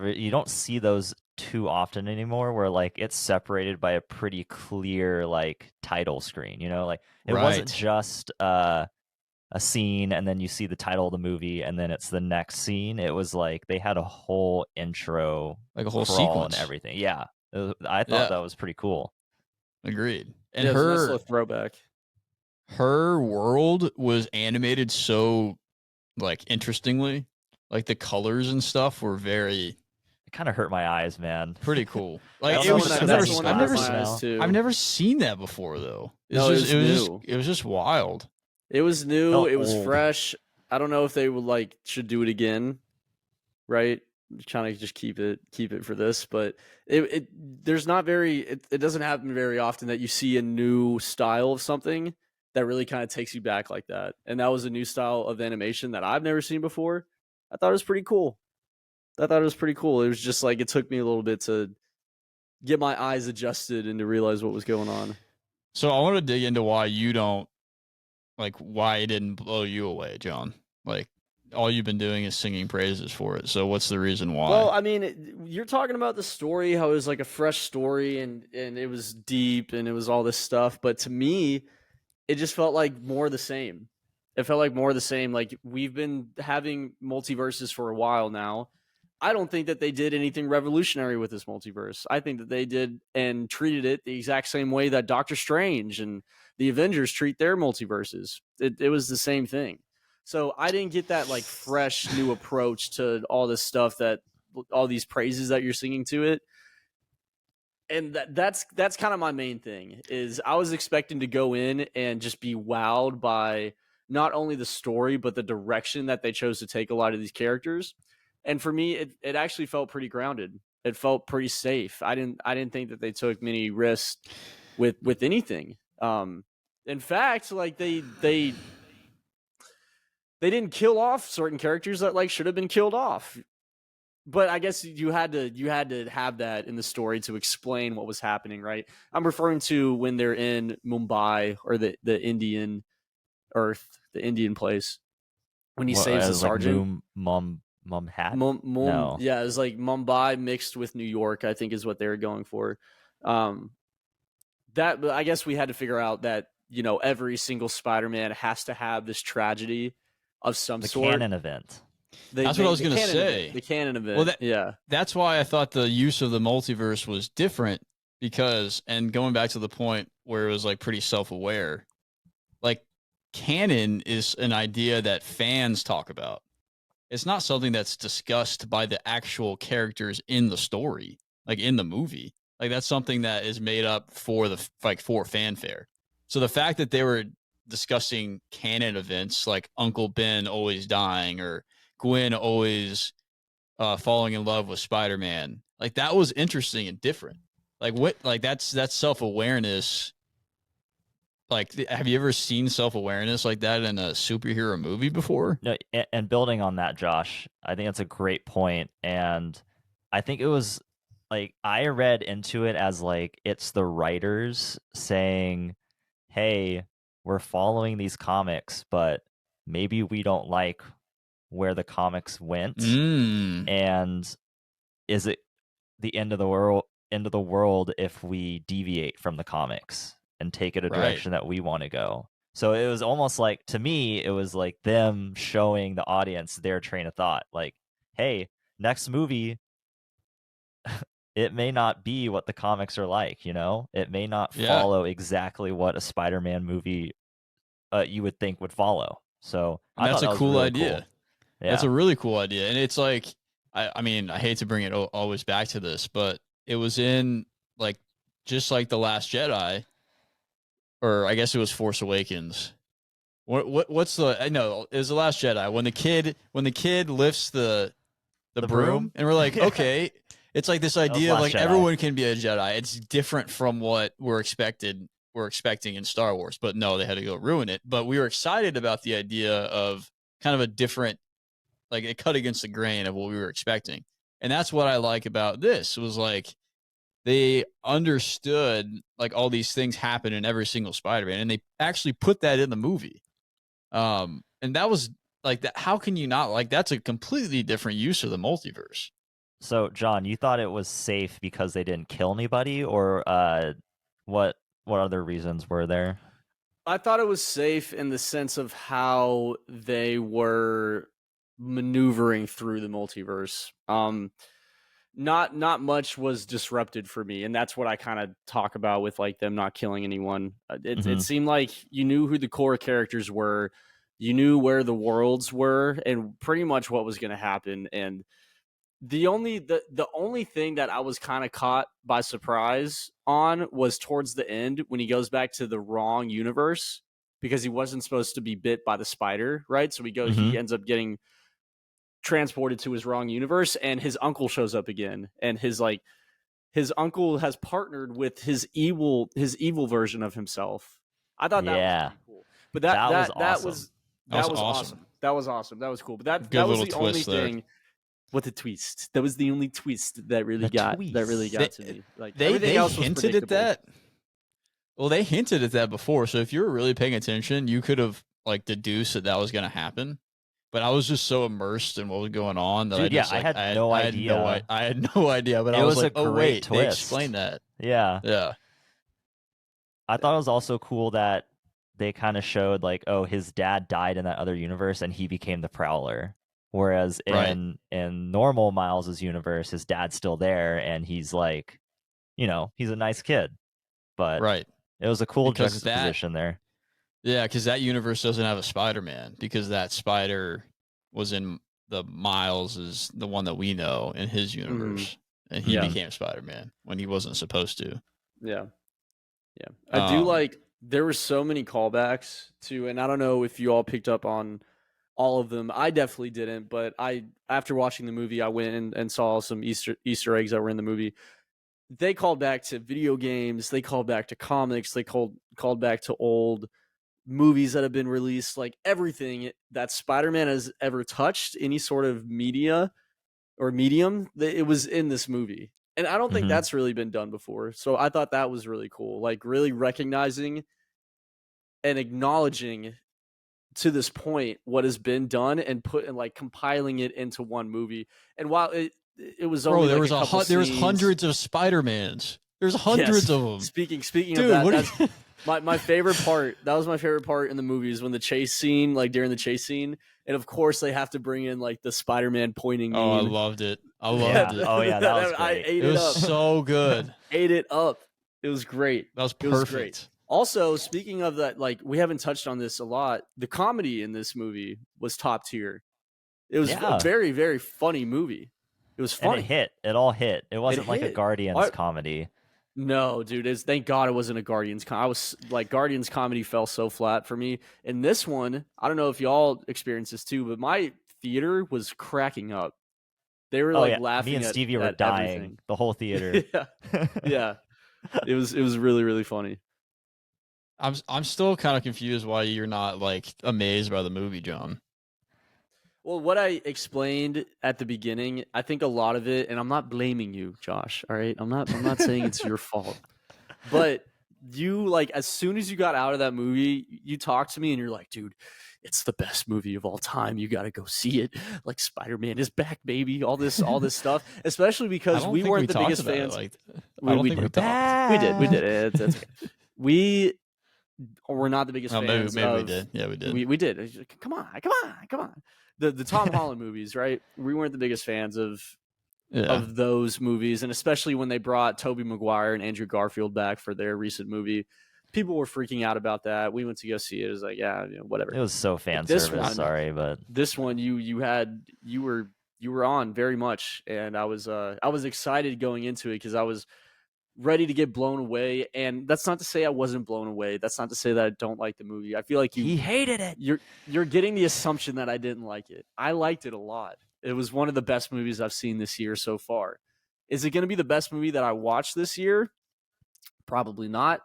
you don't see those too often anymore. Where like it's separated by a pretty clear like title screen. Like it wasn't Right. just a scene and then you see the title of the movie and then it's the next scene. It was like they had a whole intro, Like a whole crawl sequence. and everything. Yeah, I thought Yeah. that was pretty cool. Agreed. And Yeah, it was a nice her little throwback. her world was animated so, like, interestingly. Like, the colors and stuff were It kind of hurt my eyes, man. pretty cool. I Like, don't it know was if That's it's the one I've that never hurt seen my now. eyes too. I've never seen that before though. No, it was new. It was just wild. It was new. Felt It was old. fresh. I don't know if they would should do it again, right? Trying to just keep it for this, but it doesn't happen very often that you see a new style of something that really kind of takes you back like that. And that was a new style of animation that I've never seen before. I thought it was pretty cool. It was just like it took me a little bit to get my eyes adjusted and to realize what was going on. So I want to dig into why it didn't blow you away, John. Like, all you've been doing is singing praises for it. So what's the reason why? Well, I mean, you're talking about the story, how it was like a fresh story and it was deep and it was all this stuff. But to me, it just felt like more of the same. It felt like more of the same. Like, we've been having multiverses for a while now. I don't think that they did anything revolutionary with this multiverse. I think that they did and treated it the exact same way that Doctor Strange and the Avengers treat their multiverses. It was the same thing. So I didn't get that like fresh new approach to all this stuff, that all these praises that you're singing to it. And that's kind of my main thing, is I was expecting to go in and just be wowed by not only the story, but the direction that they chose to take a lot of these characters. And for me, it actually felt pretty grounded. It felt pretty safe. I didn't think that they took many risks with anything. In fact, like they they didn't kill off certain characters that like should have been killed off. But I guess you had to have that in the story to explain what was happening, right? I'm referring to when they're in Mumbai or the Indian Earth, the Indian place, when he saves the sergeant. Mumhattan? No. Yeah, it's like Mumbai mixed with New York, I think is what they were going for. That I guess we had to figure out that, you know, every single Spider-Man has to have this tragedy of some sort. The canon event. That's what I was going to say. The canon event. Well, yeah. That's why I thought the use of the multiverse was different because, and going back to the point where it was like pretty self-aware, like canon is an idea that fans talk about. It's not something that's discussed by the actual characters in the story, like in the movie. Like that's something that is made up for for fanfare. So the fact that they were discussing canon events like Uncle Ben always dying or Gwen always falling in love with Spider-Man, like that was interesting and different. Like that's self-awareness. Like, have you ever seen self-awareness like that in a superhero movie before? No, and building on that, Josh, I think that's a great point. And I think it was like I read into it as like it's the writers saying, hey, we're following these comics, but maybe we don't like where the comics went. And is it the end of the world if we deviate from the comics and take it a direction that we want to go? So it was almost like, to me, it was like them showing the audience their train of thought. Like, hey, next movie, it may not be what the comics are like, you know? It may not follow exactly what a Spider-Man movie you would think would follow. So that's a cool really idea. Cool. Yeah. That's a really cool idea. And it's like, I mean, I hate to bring it always back to this, but it was in like, just like The Last Jedi, or I guess it was Force Awakens. What's the, I know it was The Last Jedi when the kid lifts the broom and we're like, okay, it's like this idea of like Jedi. Everyone can be a Jedi. It's different from what we're expecting in Star Wars, but no, they had to go ruin it. But we were excited about the idea of kind of a different, like it cut against the grain of what we were expecting. And that's what I like about this. It was like they understood like all these things happen in every single Spider-Man, and they actually put that in the movie. And that was like that. How can you not like, that's a completely different use of the multiverse. So John, you thought it was safe because they didn't kill anybody, or what other reasons were there? I thought it was safe in the sense of how they were maneuvering through the multiverse. Not much was disrupted for me, and that's what I kind of talk about with like them not killing anyone. It seemed like you knew who the core characters were, you knew where the worlds were, and pretty much what was going to happen. And the only thing that I was kind of caught by surprise on was towards the end when he goes back to the wrong universe because he wasn't supposed to be bit by the spider, right? So he ends up getting transported to his wrong universe, and his uncle shows up again, and his uncle has partnered with his evil version of himself. I thought that was pretty cool. But that was awesome. That was awesome. That was cool. But that was the only thing. What a twist! That was the only twist that really got to me. Like they hinted at that. Well, they hinted at that before. So if you were really paying attention, you could have like deduced that was going to happen. But I was just so immersed in what was going on that I had no idea. I had no idea. But I was like, oh wait, they explained that. Yeah. I thought it was also cool that they kind of showed like, oh, his dad died in that other universe, and he became the Prowler. Whereas in normal Miles's universe, his dad's still there, and he's like, you know, he's a nice kid. But it was a cool juxtaposition there. Yeah, because that universe doesn't have a Spider-Man, because that Spider was in the Miles is the one that we know in his universe, and he became Spider-Man when he wasn't supposed to. Yeah. I do like, there were so many callbacks to, and I don't know if you all picked up on all of them. I definitely didn't, but after watching the movie, I went and saw some Easter eggs that were in the movie. They called back to video games. They called back to comics. They called back to old movies that have been released, like everything that Spider-Man has ever touched, any sort of media or medium, it was in this movie. And I don't think that's really been done before. So I thought that was really cool. Like really recognizing and acknowledging to this point what has been done and like compiling it into one movie. And while it was only there like was there was hundreds of Spider-Mans. There's hundreds of them. Speaking Dude, of that, my favorite part. That was my favorite part in the movie is when the chase scene, like during the chase scene, and of course they have to bring in like the Spider-Man pointing. Oh, I loved it. I loved it. Oh yeah, that was great. I ate it it was up. so good. Ate it up. It was great. That was perfect. It was great. Also, speaking of that, like we haven't touched on this a lot. The comedy in this movie was top tier. It was a very, very funny movie. It was funny. And it hit. It all hit. It wasn't like a Guardians comedy. No, dude. Thank God it wasn't a Guardians. I was like, Guardians comedy fell so flat for me. And this one, I don't know if y'all experienced this too, but my theater was cracking up. They were laughing. Me and Stevie were dying. Everything. The whole theater. Yeah. It was really, really funny. I'm still kind of confused why you're not like amazed by the movie, John. Well, what I explained at the beginning, I think a lot of it, and I'm not blaming you, Josh. All right, I'm not saying it's your fault, but you like as soon as you got out of that movie, you talked to me and you're like, dude, it's the best movie of all time. You got to go see it. Like Spider-Man is back, baby. All this stuff, especially because we weren't the biggest fans. I don't think we talked. We did. It's okay. We were not the biggest fans. Maybe we did. Yeah, we did. We did. Come on. The Tom Holland movies, right? We weren't the biggest fans of those movies, and especially when they brought Tobey Maguire and Andrew Garfield back for their recent movie, people were freaking out about that. We went to go see it. It was like, whatever. It was so fan service. Sorry, but this one you were on very much, and I was excited going into it because I was ready to get blown away. And that's not to say I wasn't blown away. That's not to say that I don't like the movie. I feel like he hated it. You're getting the assumption that I didn't like it. I liked it a lot. It was one of the best movies I've seen this year so far. Is it going to be the best movie that I watched this year? Probably not.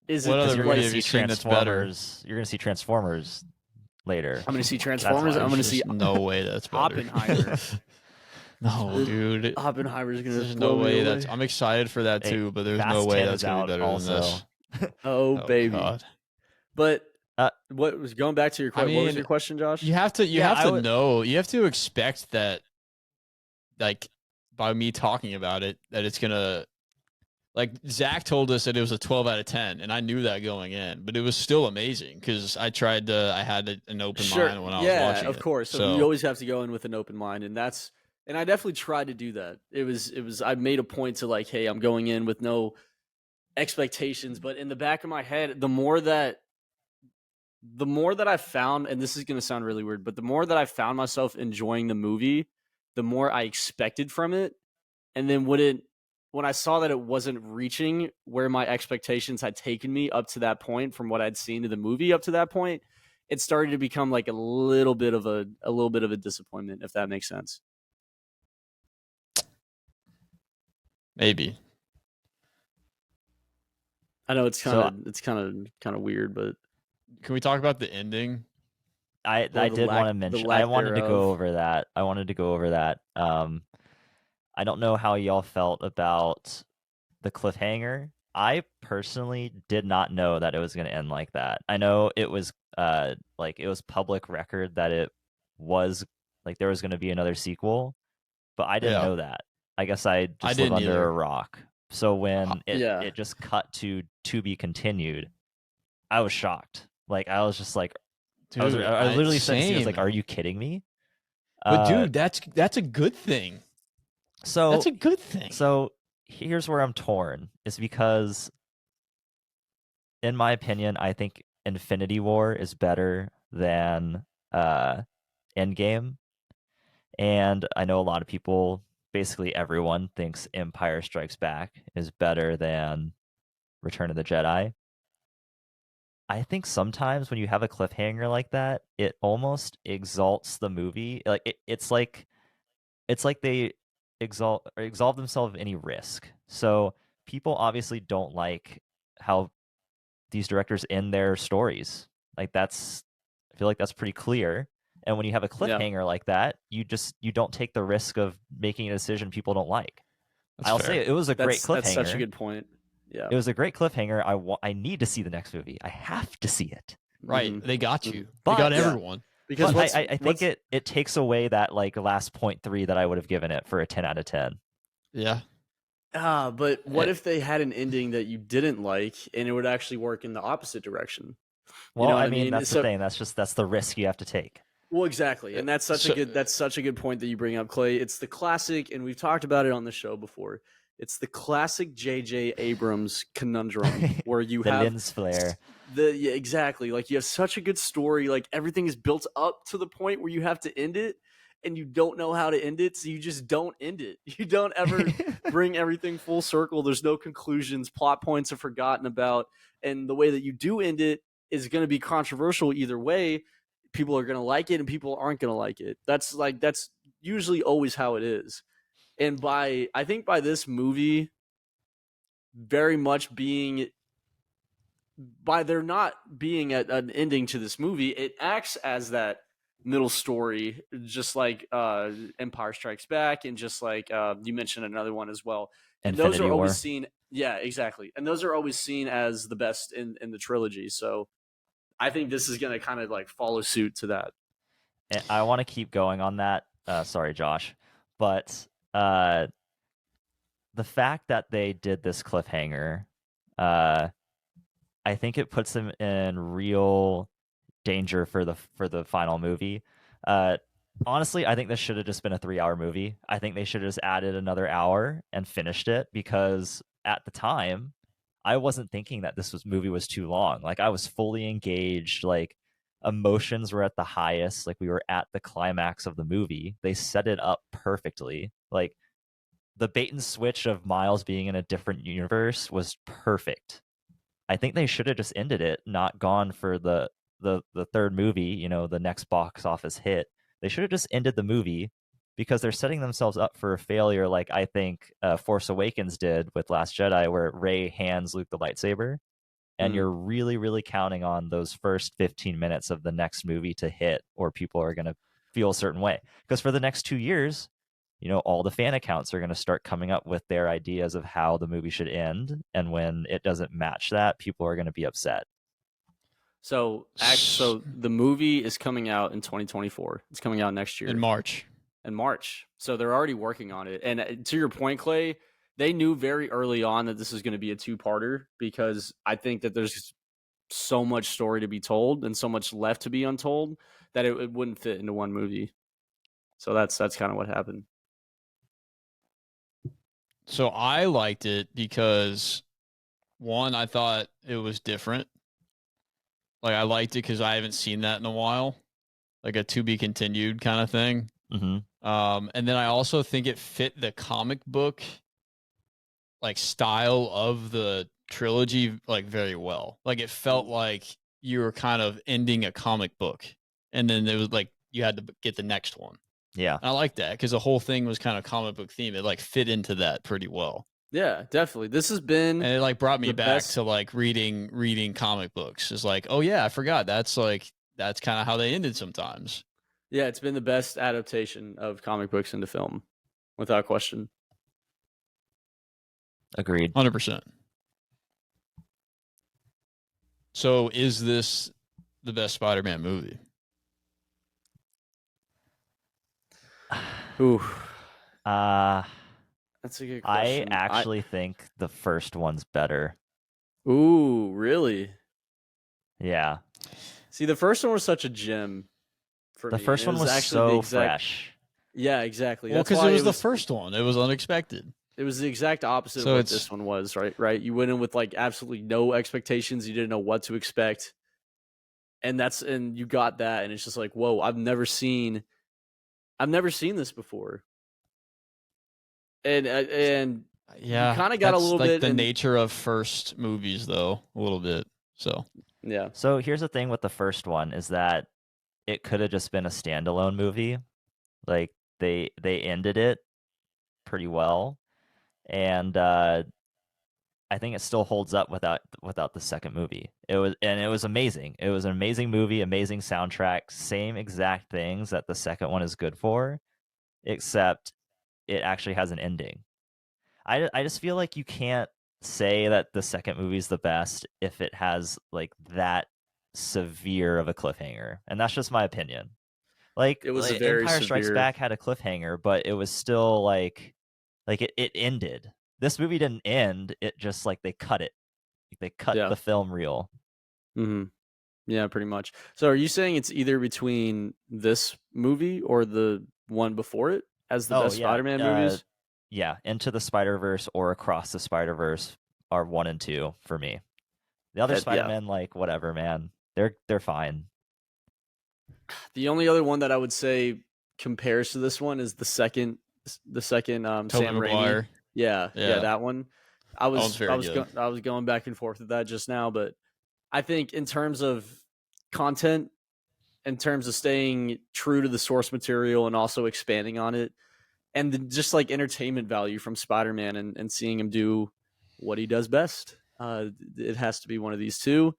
Is what it? Other movie have you seen that's better? You're going to see Transformers later. I'm going to see Transformers. I'm going to see no way that's better. Oppenheimer. No, dude. Oppenheimer's gonna. There's no way that's. I'm excited for that too, but there's no way that's gonna be better than this. Oh baby. God. But what was going back to your question? What was your question, Josh? You have to. You have to know. You have to expect that, like, by me talking about it, that it's gonna. Like Zach told us that it was a 12 out of 10, and I knew that going in, but it was still amazing because I tried to. I had an open mind when I was watching it. Yeah, of course. So you always have to go in with an open mind, and that's. And I definitely tried to do that. It was. I made a point to like, hey, I'm going in with no expectations, but in the back of my head, the more that I found, and this is going to sound really weird, but the more that I found myself enjoying the movie, the more I expected from it. And then when I saw that it wasn't reaching where my expectations had taken me up to that point from what I'd seen in the movie up to that point, it started to become like a little bit of a disappointment, if that makes sense. Maybe. I know it's kind of weird, but can we talk about the ending? I did want to mention. I wanted to go over that. I don't know how y'all felt about the cliffhanger. I personally did not know that it was going to end like that. I know it was it was public record that it was like there was going to be another sequel, but I didn't know that. I guess I just live under a rock. So when it just cut to be continued, I was shocked. Like I was just like, dude, I was literally saying, I was like, "Are you kidding me?" But dude, that's a good thing. So that's a good thing. So here's where I'm torn. Is because, in my opinion, I think Infinity War is better than Endgame, and I know a lot of people. Basically everyone thinks Empire Strikes Back is better than Return of the Jedi. I think sometimes when you have a cliffhanger like that, it almost exalts the movie. Like it's like they absolve themselves of any risk. So people obviously don't like how these directors end their stories. Like I feel like that's pretty clear. And when you have a cliffhanger like that, you don't take the risk of making a decision people don't like. I'll say it was a great cliffhanger. That's such a good point. Yeah, it was a great cliffhanger. I need to see the next movie. I have to see it. Right, they got you. But, they got everyone. Because I think it takes away that like last 0.3 that I would have given it for a 10 out of 10. Yeah. But what if they had an ending that you didn't like, and it would actually work in the opposite direction? Well, you know I mean, that's the thing. That's the risk you have to take. Well, exactly, and that's such a good point that you bring up, Clay. It's the classic, and we've talked about it on the show before. It's the classic J.J. Abrams conundrum where you have lens flare. Exactly. Like you have such a good story, like everything is built up to the point where you have to end it, and you don't know how to end it, so you just don't end it. You don't ever bring everything full circle. There's no conclusions. Plot points are forgotten about, and the way that you do end it is going to be controversial either way. People are going to like it and people aren't going to like it. That's usually always how it is. And I think by this movie very much being, by there not being an ending to this movie, it acts as that middle story, just like Empire Strikes Back, and just like you mentioned another one as well. And Infinity those are War. always seen, yeah, exactly. And those are always seen as the best in the trilogy. So I think this is going to kind of like follow suit to that. And I want to keep going on that. Sorry, Josh, but the fact that they did this cliffhanger, I think it puts them in real danger for the final movie. Honestly, I think this should have just been a 3-hour movie. I think they should have just added another hour and finished it, because at the time I wasn't thinking that this movie was too long. Like I was fully engaged, like emotions were at the highest, like we were at the climax of the movie. They set it up perfectly. Like the bait and switch of Miles being in a different universe was perfect. I think they should have just ended it, not gone for the third movie, you know, the next box office hit. They should have just ended the movie, because they're setting themselves up for a failure, like I think Force Awakens did with Last Jedi, where Rey hands Luke the lightsaber, and you're really, really counting on those first 15 minutes of the next movie to hit, or people are going to feel a certain way. Because for the next 2 years, you know, all the fan accounts are going to start coming up with their ideas of how the movie should end, and when it doesn't match that, people are going to be upset. So the movie is coming out in 2024. It's coming out next year in March. So they're already working on it. And to your point, Clay, they knew very early on that this was going to be a 2-parter, because I think that there's so much story to be told and so much left to be untold that it wouldn't fit into one movie. So that's kind of what happened. So I liked it because, one, I thought it was different. Like I liked it because I haven't seen that in a while, like a to be continued kind of thing. Mm-hmm. And then I also think it fit the comic book like style of the trilogy like very well. Like it felt like you were kind of ending a comic book, and then it was like you had to get the next one. Yeah, and I like that because the whole thing was kind of comic book theme. It like fit into that pretty well. Yeah, definitely. This has been, and it like brought me back to like reading comic books. It's like, oh yeah, I forgot. That's kind of how they ended sometimes. Yeah, it's been the best adaptation of comic books into film, without question. Agreed. 100%. So is this the best Spider-Man movie? Ooh. That's a good question. I actually think the first one's better. Ooh, really? Yeah. See, the first one was such a gem for me. The first one was so fresh. Yeah, exactly. Well, because it was the first one. It was unexpected. It was the exact opposite of what this one was, right? Right. You went in with like absolutely no expectations. You didn't know what to expect. And you got that, and it's just like, whoa, I've never seen this before. And yeah, you kind of got a little like bit the nature of first movies, though, a little bit. So yeah. So here's the thing with the first one is that it could have just been a standalone movie. Like they ended it pretty well, and I I think it still holds up without the second movie. It was amazing. It was an amazing movie, amazing soundtrack, same exact things that the second one is good for, except it actually has an ending. I just feel like you can't say that the second movie is the best if it has like that severe of a cliffhanger, and that's just my opinion. Like, It was a very Empire Strikes severe. Back had a cliffhanger, but it was still like it ended. This movie didn't end. It just like they cut it. Like, they cut Yeah. the film reel. Mm-hmm. Yeah, pretty much. So are you saying it's either between this movie or the one before it as the best Spider-Man movies? Yeah, Into the Spider-Verse or Across the Spider-Verse are 1 and 2 for me. The other Yeah. Spider-Man, like, whatever, man. They're fine. The only other one that I would say compares to this one is the second Tobey Sam Raimi. Maguire. Yeah, Yeah. that one. I one's was very good. I was going back and forth with that just now, but I think in terms of content, in terms of staying true to the source material and also expanding on it, and just like entertainment value from Spider-Man and seeing him do what he does best, it has to be one of these two.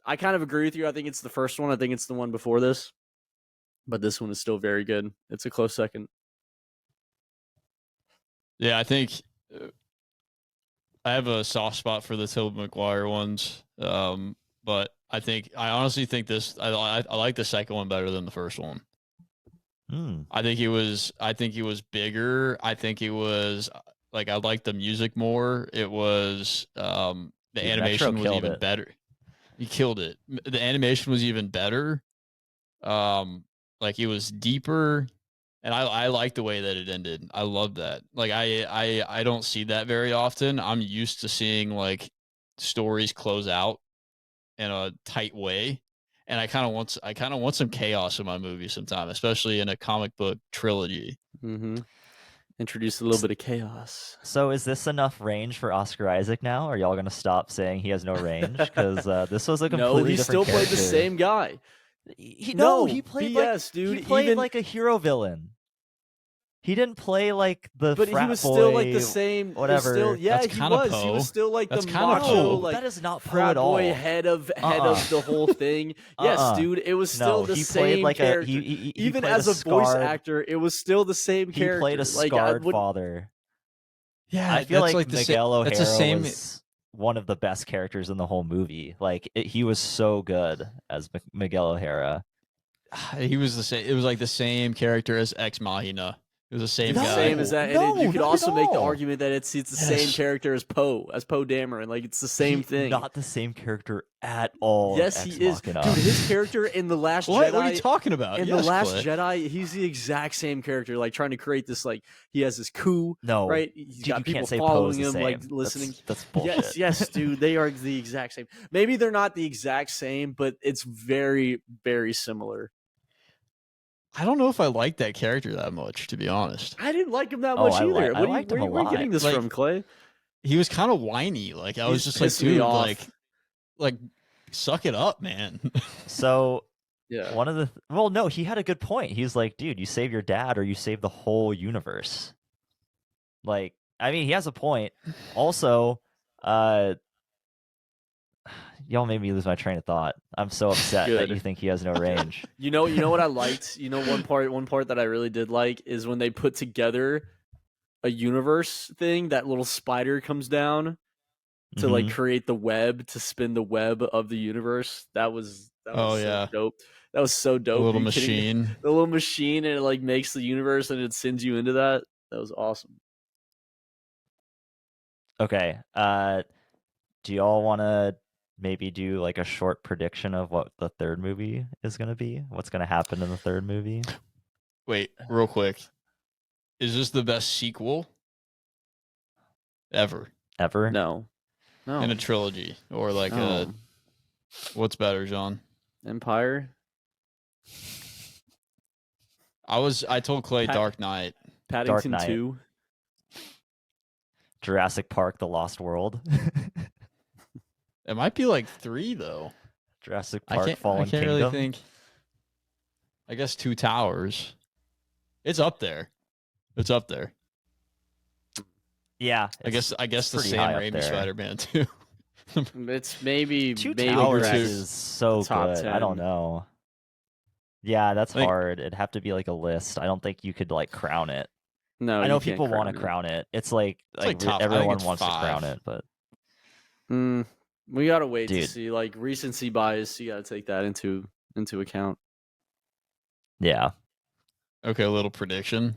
I kind of agree with you. I think it's the first one. I think it's the one before this, but this one is still very good. It's a close second. Yeah, I think I have a soft spot for the Tobey Maguire ones, but I honestly think this. I like the second one better than the first one. I think he was bigger. I think it was like I liked the music more. It was the animation was even better. He killed it. The animation was even better. Like it was deeper, and I like the way that it ended. I love that. Like I don't see that very often. I'm used to seeing like stories close out in a tight way. And I kind of want some chaos in my movie sometime, especially in a comic book trilogy. Mm-hmm. Introduce a little bit of chaos. So is this enough range for Oscar Isaac now? Are y'all going to stop saying he has no range? Because this was a completely no, he different still played the same guy. He played BS, dude. He played like a hero villain. He didn't play like the but frat he was boy, still like the same. Whatever. Still, yeah, That's he was. Poe. He was still like That's the macho. Poe. Like that is not Poe frat at all. boy head of the whole thing. Yes, dude. It was still the he same played like character. He even as a voice actor, it was still the same character. He played a scarred father. Yeah, I feel like like Miguel O'Hara was one of the best characters in the whole movie. Like he was so good as Miguel O'Hara. He was the same. It was like the same character as Ex Machina. It was the same guy. Same as that. No, and you could also make the all. argument that it's the same character as Poe Dameron. Like it's the same thing. Not the same character at all. Yes, he is. Dude, his character in The Last Jedi. What are you talking about? In The Last Jedi, he's the exact same character. Like trying to create this. Like he has this coup. No, right? He's dude, got you people can't say following Poe's him, the same. like listening. That's bullshit. Yes, dude. They are the exact same. Maybe they're not the exact same, but it's very, very similar. I don't know if I like that character that much, to be honest. I didn't like him that much either. I liked him a lot. Where are you getting this from, Clay? He was kind of whiny. Like I was just like, dude, like, suck it up, man. So, yeah. No, he had a good point. He's like, dude, you save your dad or you save the whole universe. Like, I mean, he has a point. Also, y'all made me lose my train of thought. I'm so upset that you think he has no range. You know what I liked? You know, one part that I really did like is when they put together a universe thing, that little spider comes down to like create the web, to spin the web of the universe. That was so dope. That was so dope. The little machine. The little machine, and it like makes the universe and it sends you into that. That was awesome. Okay. Do y'all want to maybe do like a short prediction of what the third movie is going to be? What's going to happen in the third movie? Wait, real quick. Is this the best sequel ever? No. In a trilogy or like what's better, John? Empire. I told Clay Dark Knight. Paddington Dark Knight. 2. Jurassic Park: The Lost World. It might be like 3 though. Jurassic Park: Fallen Kingdom. I can't really think. I guess Two Towers. It's up there. Yeah, I guess the pretty Sam high up Raimi there. Spider-Man too. It's maybe Two maybe Towers two. is so the top good. I don't 10. know. Yeah, that's Like- hard. It'd have to be like a list. I don't think you could like crown it. No, I know you can't people want to it. crown it. It's like like top- I think everyone it's wants to crown 5. it, but We gotta wait to Dude. see. Like recency bias, you gotta take that into account. yeah, Okay, a little prediction.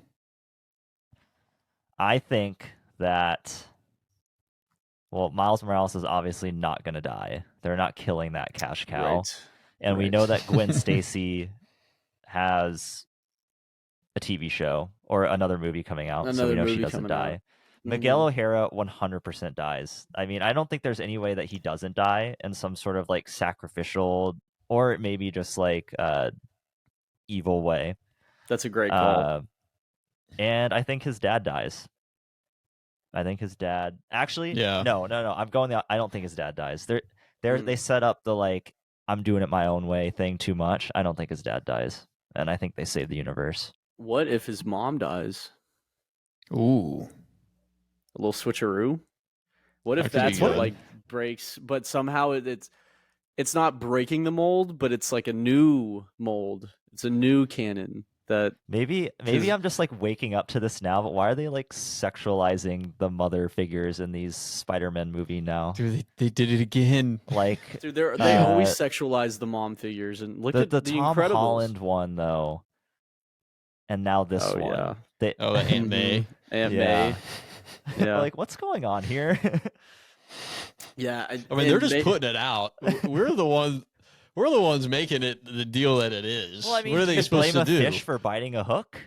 I think that. Well, Miles Morales is obviously not going to die. They're not killing that cash cow. Right. And we Right. know that Gwen Stacy has a TV show or another movie coming out, so we Another know she movie doesn't coming out. die. Miguel O'Hara 100% dies. I mean, I don't think there's any way that he doesn't die in some sort of like sacrificial or maybe just like evil way. That's a great call. And I think his dad dies. I think his dad actually. Yeah. No. I'm going. I don't think his dad dies. Mm. They set up the like I'm doing it my own way thing too much. I don't think his dad dies, and I think they save the universe. What if his mom dies? Ooh. A little switcheroo. What That if could be that's what good. like breaks? But somehow it's not breaking the mold, but it's like a new mold. It's a new canon that Maybe His- I'm just like waking up to this now. But why are they like sexualizing the mother figures in these Spider-Man movie now? Dude, they did it again. Like dude, they always Uh, sexualize the mom figures and look the at the Tom Incredibles. Holland one though, and now this Oh, one. yeah. They, Oh, the Aunt May. Aunt Yeah. May. Yeah. like what's going on here? Yeah, I mean, they're just putting it out. We're the ones making it the deal that it is. Well, I mean, what are you they could supposed blame to a do? fish for biting a hook.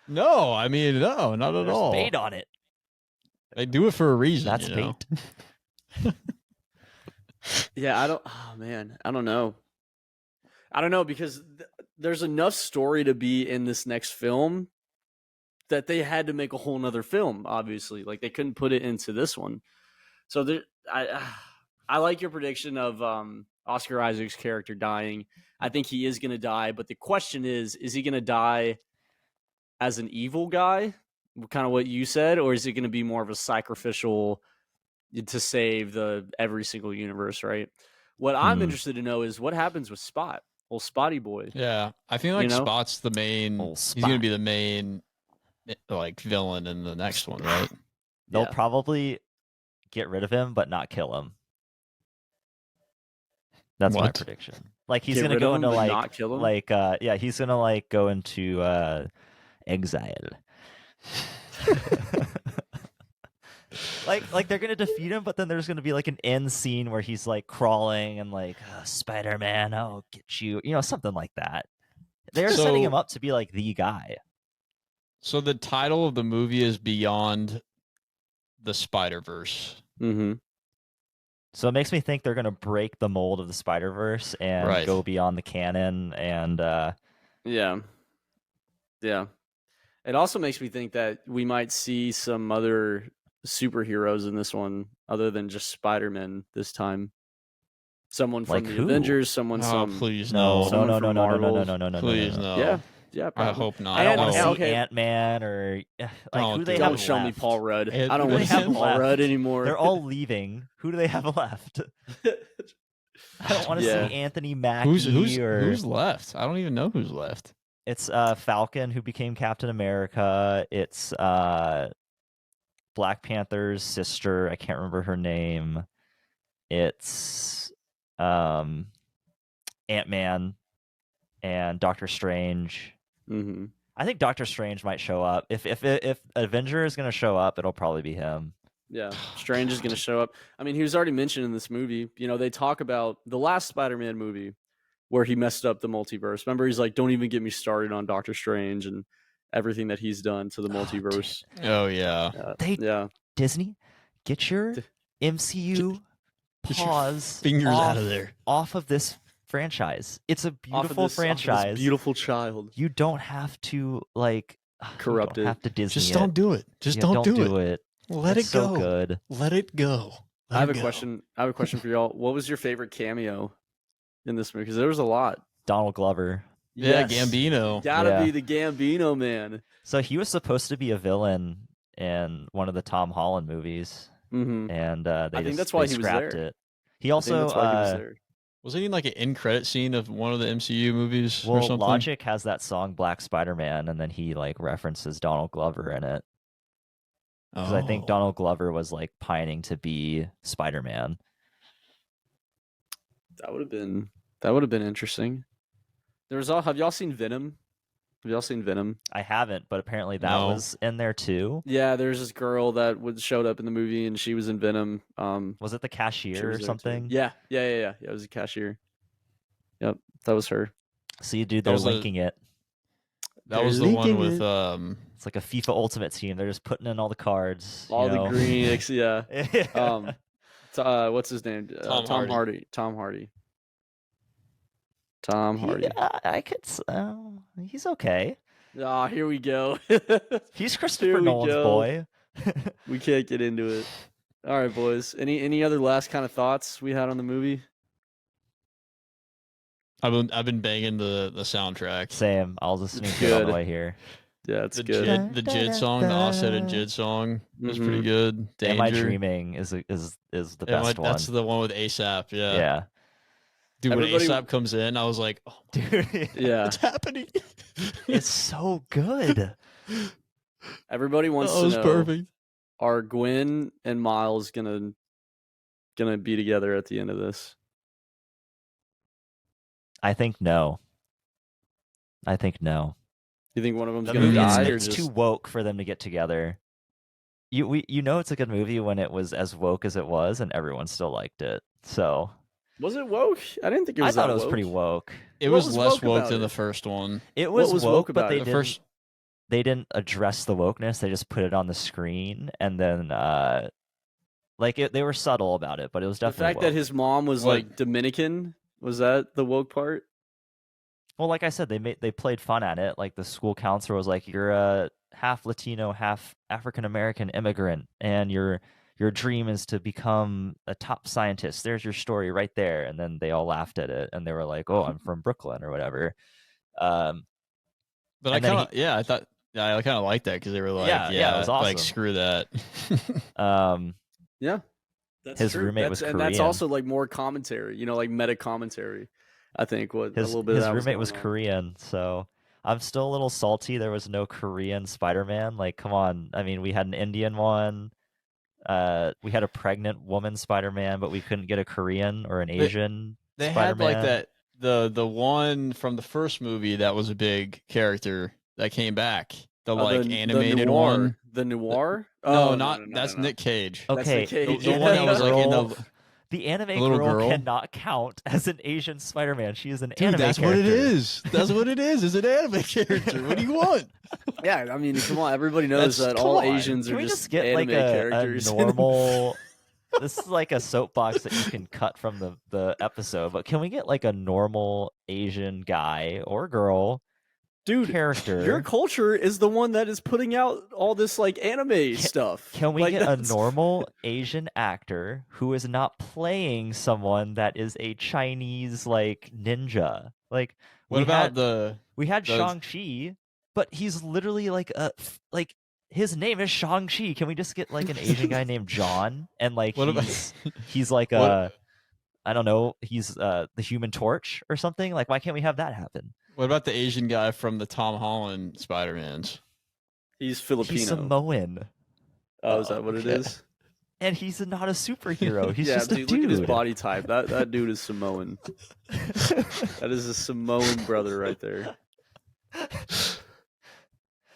No, I mean, no, not at There's all. bait on it. They do it for a reason. That's you know? bait. Yeah, I don't. Oh man, I don't know. I don't know because there's enough story to be in this next film that they had to make a whole nother film. Obviously, like they couldn't put it into this one. So I like your prediction of Oscar Isaac's character dying. I think he is going to die, but the question is he going to die as an evil guy, kind of what you said, or is it going to be more of a sacrificial to save every single universe, right? What I'm interested to know is what happens with Spot, old Spotty boy. Yeah, I feel like You know? Spot's the main. Old He's gonna Spot. be the main, like villain in the next one, right? They'll Yeah. probably get rid of him, but not kill him. That's my What? prediction. Like he's Get gonna rid go of him, into but like not kill him? yeah, he's gonna like go into exile. like they're gonna defeat him, but then there's gonna be like an end scene where he's like crawling and like Spider-Man, I'll get you, something like that. They're setting So- him up to be like the guy. So the title of the movie is Beyond the Spider-Verse. Mm-hmm. So it makes me think they're gonna break the mold of the Spider-Verse and Right. go beyond the canon and Yeah. Yeah. It also makes me think that we might see some other superheroes in this one other than just Spider-Man this time. Someone from Like the who? Avengers, someone Oh, some please no, no. no, someone no, no, from no, no, no, no, Marvel. no, no, no, Please no. no. Yeah, I probably. hope not. I don't And- want to and- see okay. Ant-Man or like Don't who do they do have Don't show me left? Paul Rudd. And I don't who want do to they see have Paul left? Rudd anymore. They're all leaving. Who do they have left? I don't want to Yeah. see Anthony Mackie Who's left? I don't even know who's left. It's Falcon who became Captain America. It's Black Panther's sister. I can't remember her name. It's Ant-Man and Doctor Strange. Mm-hmm. I think Doctor Strange might show up. If Avenger is going to show up, it'll probably be him. Yeah, Strange is going to show up. I mean, he was already mentioned in this movie. You know, they talk about the last Spider-Man movie where he messed up the multiverse. Remember, he's like, "Don't even get me started on Doctor Strange and everything that he's done to the Oh, multiverse." Oh yeah. They Yeah, Disney, get your D- MCU Get your paws Fingers off, out of there. off of this franchise. It's a off of beautiful this franchise. beautiful child. You don't have to like Corrupt you it. don't have to Disney Just it. don't do it. Just Yeah, don't do it. it. Let It's it go. so good. Let it go. Let I have it a go. question. I have a question for y'all. What was your favorite cameo in this movie? Because there was a lot. Donald Glover. Yeah, Yes. Gambino. Gotta Yeah. be the Gambino man. So he was supposed to be a villain in one of the Tom Holland movies, Mm-hmm. and I think just that's why they he was scrapped there. it. He I think also that's why he was there. Was he in like an end credit scene of one of the MCU movies or well, something? Logic has that song Black Spider-Man, and then he like references Donald Glover in it because I think Oh. Donald Glover was like pining to be Spider-Man. That would have been interesting. There was all. Have y'all seen Venom? Have y'all seen Venom? I haven't, but apparently that No. was in there too. Yeah, there's this girl that showed up in the movie, and she was in Venom. Was it the She cashier was or there too. something? Yeah. It was a cashier. Yep, that was her. See, dude, That they're was a- linking it. That They're was the one linking with it. It's like a FIFA Ultimate Team. They're just putting in all the cards. all you know? the green. Yeah. What's his name? Tom Hardy. Tom Hardy. I could. He's okay. Ah, here we go. He's Here Christopher we Nolan's go. boy. We can't get into it. All right, boys. Any other last kind of thoughts we had on the movie? I've been banging the soundtrack. Same. I was listening It's to it on the good. way here. Yeah, it's The good. Jid song, the Offset and Jid song was pretty Mhm. good. Am I Danger. Dreaming is the best one. That's the one with ASAP. Yeah. Yeah. Dude, when Everybody- ASAP comes in, I was like, oh, Dude, Yeah. what's happening? it's so good. Everybody wants That to was know: perfect. are Gwen and Miles gonna be together at the end of this? I think no. You think one of them's The gonna movie is- die, or It's just too woke for them to get together. You know it's a good movie when it was as woke as it was, and everyone still liked it. So was it woke? I didn't think it I was. thought that it was woke. pretty woke. It What was was less woke woke about than it? the first one. It was was woke, woke but about they it? didn't. They didn't address the wokeness. They just put it on the screen, and then they were subtle about it, but it was The definitely fact that woke. his mom was What? like Dominican, was that the woke part? Well, like I said, they played fun at it. Like the school counselor was like, "You're a half Latino, half African American immigrant, and your dream is to become a top scientist. There's your story right there." And then they all laughed at it, and they were like, "Oh, I'm from Brooklyn or whatever." But I And then kind of, I thought, I kind of liked that because they were like, Yeah, it was like awesome. screw that. Yeah, that's His true. roommate was and that's Korean. also like more commentary, like meta commentary. I think a his little bit of that roommate was going on. Korean, so I'm still a little salty. There was no Korean Spider-Man. Like, come on. I mean, we had an Indian one. We had a pregnant woman Spider-Man, but we couldn't get a Korean or an Asian They Spider-Man. had like that the one from the first movie that was a big character that came back. The animated noir. one. The noir? No, Oh, not no, that's no. Nick Cage. That's Okay, Nick Cage. The one that was like in the anime little girl girl? cannot count as an Asian Spider-Man. She is an Dude, anime that's character. what it is. That's what it is. It's an anime character. What do you want? Yeah, I mean, come on. Everybody knows that Come all on. Asians Can are we just just get anime like characters. a normal? This is like a soapbox that you can cut from the episode, but can we get like a normal Asian guy or girl Dude, character? your culture is the one that is putting out all this like anime stuff. Can we Like, get a that's- normal Asian actor who is not playing someone that is a Chinese like ninja? Like What about we had the- Shang-Chi, but he's literally like his name is Shang-Chi. Can we just get like an Asian guy named John and like What about- he's like What- I don't know, he's the Human Torch or something? Like why can't we have that happen? what about the Asian guy from the Tom Holland Spider-Mans? He's Filipino. He's Samoan. Oh, is that what it okay. is? And he's not a superhero. He's yeah, just a dude, dude. look at his body type. That dude is Samoan. That is a Samoan brother right there.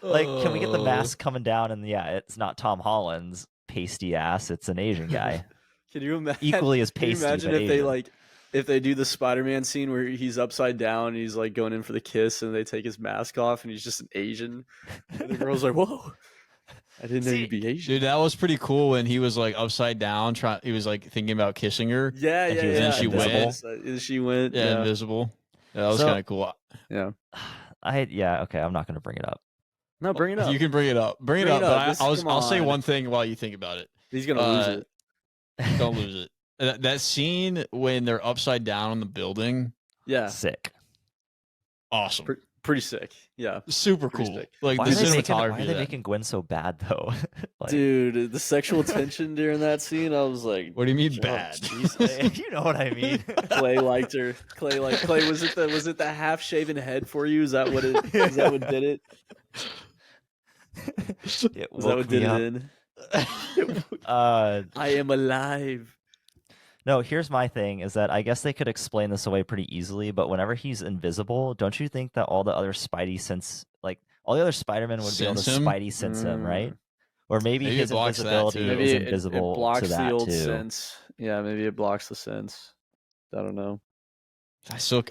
Like, can we get the Oh. mask coming down? And yeah, it's not Tom Holland's pasty ass. It's an Asian guy, Can you imagine? equally as Can you pasty. imagine but if they Asian. like if they do the Spider-Man scene where he's upside down and he's like going in for the kiss and they take his mask off and he's just an Asian and the girl's like, "Whoa, I didn't know See, you'd be Asian." Dude, that was pretty cool when he was like upside down, he was like thinking about kissing her. Yeah, And yeah, he was yeah. and she went. And she went. Yeah, Yeah, invisible. Yeah, that was So- kind of cool. yeah. Okay, I'm not gonna bring it up. No, bring it up. You can bring it up. Bring it Bring up. it But up. This- I'll say come on. one thing while you think about it. He's gonna lose Uh, it. Don't lose it. That scene when they're upside down on the building, Yeah, Sick. awesome. Pretty sick. Yeah. Super Pretty cool. sick. Like Why the are they making, cinematography. why are of they that. making Gwen so bad though? Like, Dude, the sexual tension during that scene, I was like, What do you mean oh, bad? Jesus. you know what I mean. Clay liked her. Clay, was it the half shaven head for you? Is that what did it? It Is that woke what me did up. it in? Uh, I am alive. no, here's my thing: is that I guess they could explain this away pretty easily, but whenever he's invisible, don't you think that all the other Spidey sense, like all the other Spider-Man, would be able to Sense him? Spidey sense him, right? Or maybe Maybe his it blocks that invisibility too. Maybe is it invisible blocks to the that old too. sense. Yeah, maybe it blocks the sense. I don't know.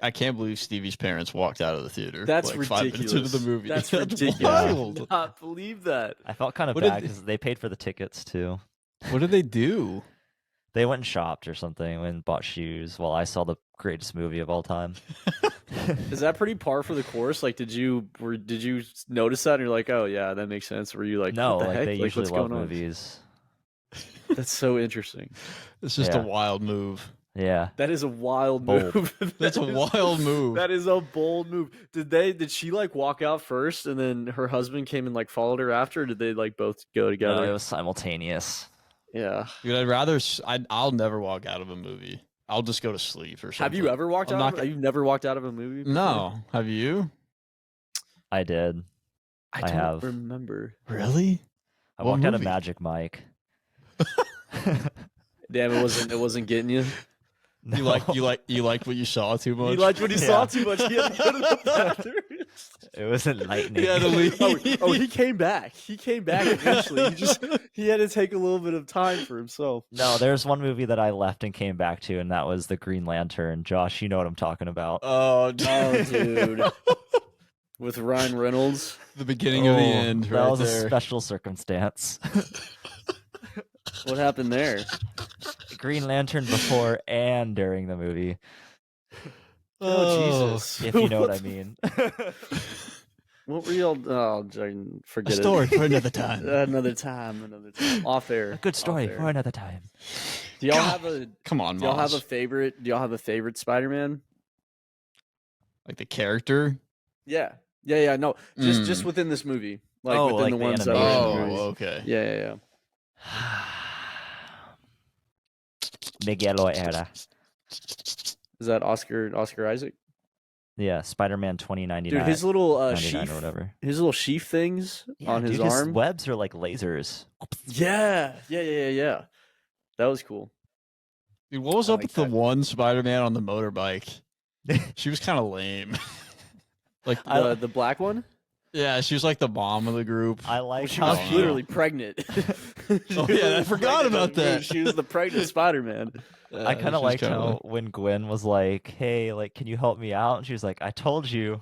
I can't believe Stevie's parents walked out of the theater. That's like 5 minutes ridiculous. into the movie. That's That's ridiculous. wild. I cannot believe that. I felt kind of What did bad they- because they paid for the tickets too. What did they do? They went and shopped or something and bought shoes while I saw the greatest movie of all time. Is that pretty par for the course? Like, did you notice that and you're like, oh yeah, that makes sense? Were you like, no, what the like heck? they Like, usually what's love going on? movies. That's so interesting. It's just Yeah. a wild move. Yeah. That is a wild Bold. move. That's a That is- wild move. That is a bold move. Did she like walk out first and then her husband came and like followed her after? Or did they like both go together? No, it was simultaneous. Yeah. Dude, I'll never walk out of a movie. I'll just go to sleep or something. Have you ever walked I'm out? not Of, have you never walked out of a movie? Before? No. Have you? I did. I I don't have. remember. Really? I What walked out of movie? Magic Mike. Damn, it wasn't getting you. You liked what you saw too much? You liked what he Yeah. saw too much. He had to go to the bathroom. It was enlightening. He had to leave. Oh, he came back. He came back eventually. He had to take a little bit of time for himself. No, there's one movie that I left and came back to, and that was The Green Lantern. Josh, you know what I'm talking about. Oh, Oh, dude. With Ryan Reynolds. The beginning of the end, that right was a there. special circumstance. What happened there? Green Lantern before and during the movie, Oh, Jesus. if you know what I mean. What were y'all? Oh, forget A it. story for another time. Another time. Off air. A good story Off air. for another time. Do y'all God. have a? Come on, Do y'all have Moz. a favorite? Do y'all have a favorite Spider-Man? Like the character? Yeah. No, just Mm. within this movie, like Oh, within like the the ones that were animation in the Oh, movies. movies. okay. Yeah. Miguel O'Hara. Is that Oscar Isaac? Yeah, Spider-Man 2099. Dude, his little 99 sheath, or whatever. his little sheath things Yeah, on his dude, arm. His webs are like lasers. Yeah. That was cool. Dude, what was I up like with the that. one Spider-Man on the motorbike? She was kind of lame. Like, The black one. yeah, she was like the mom of the group. I like She how was Oh, she, literally pregnant. Oh, yeah, I forgot about that. She was the pregnant Spider-Man. I kind of liked how when Gwen was like, "Hey, like, can you help me out?" And she was like, "I told you,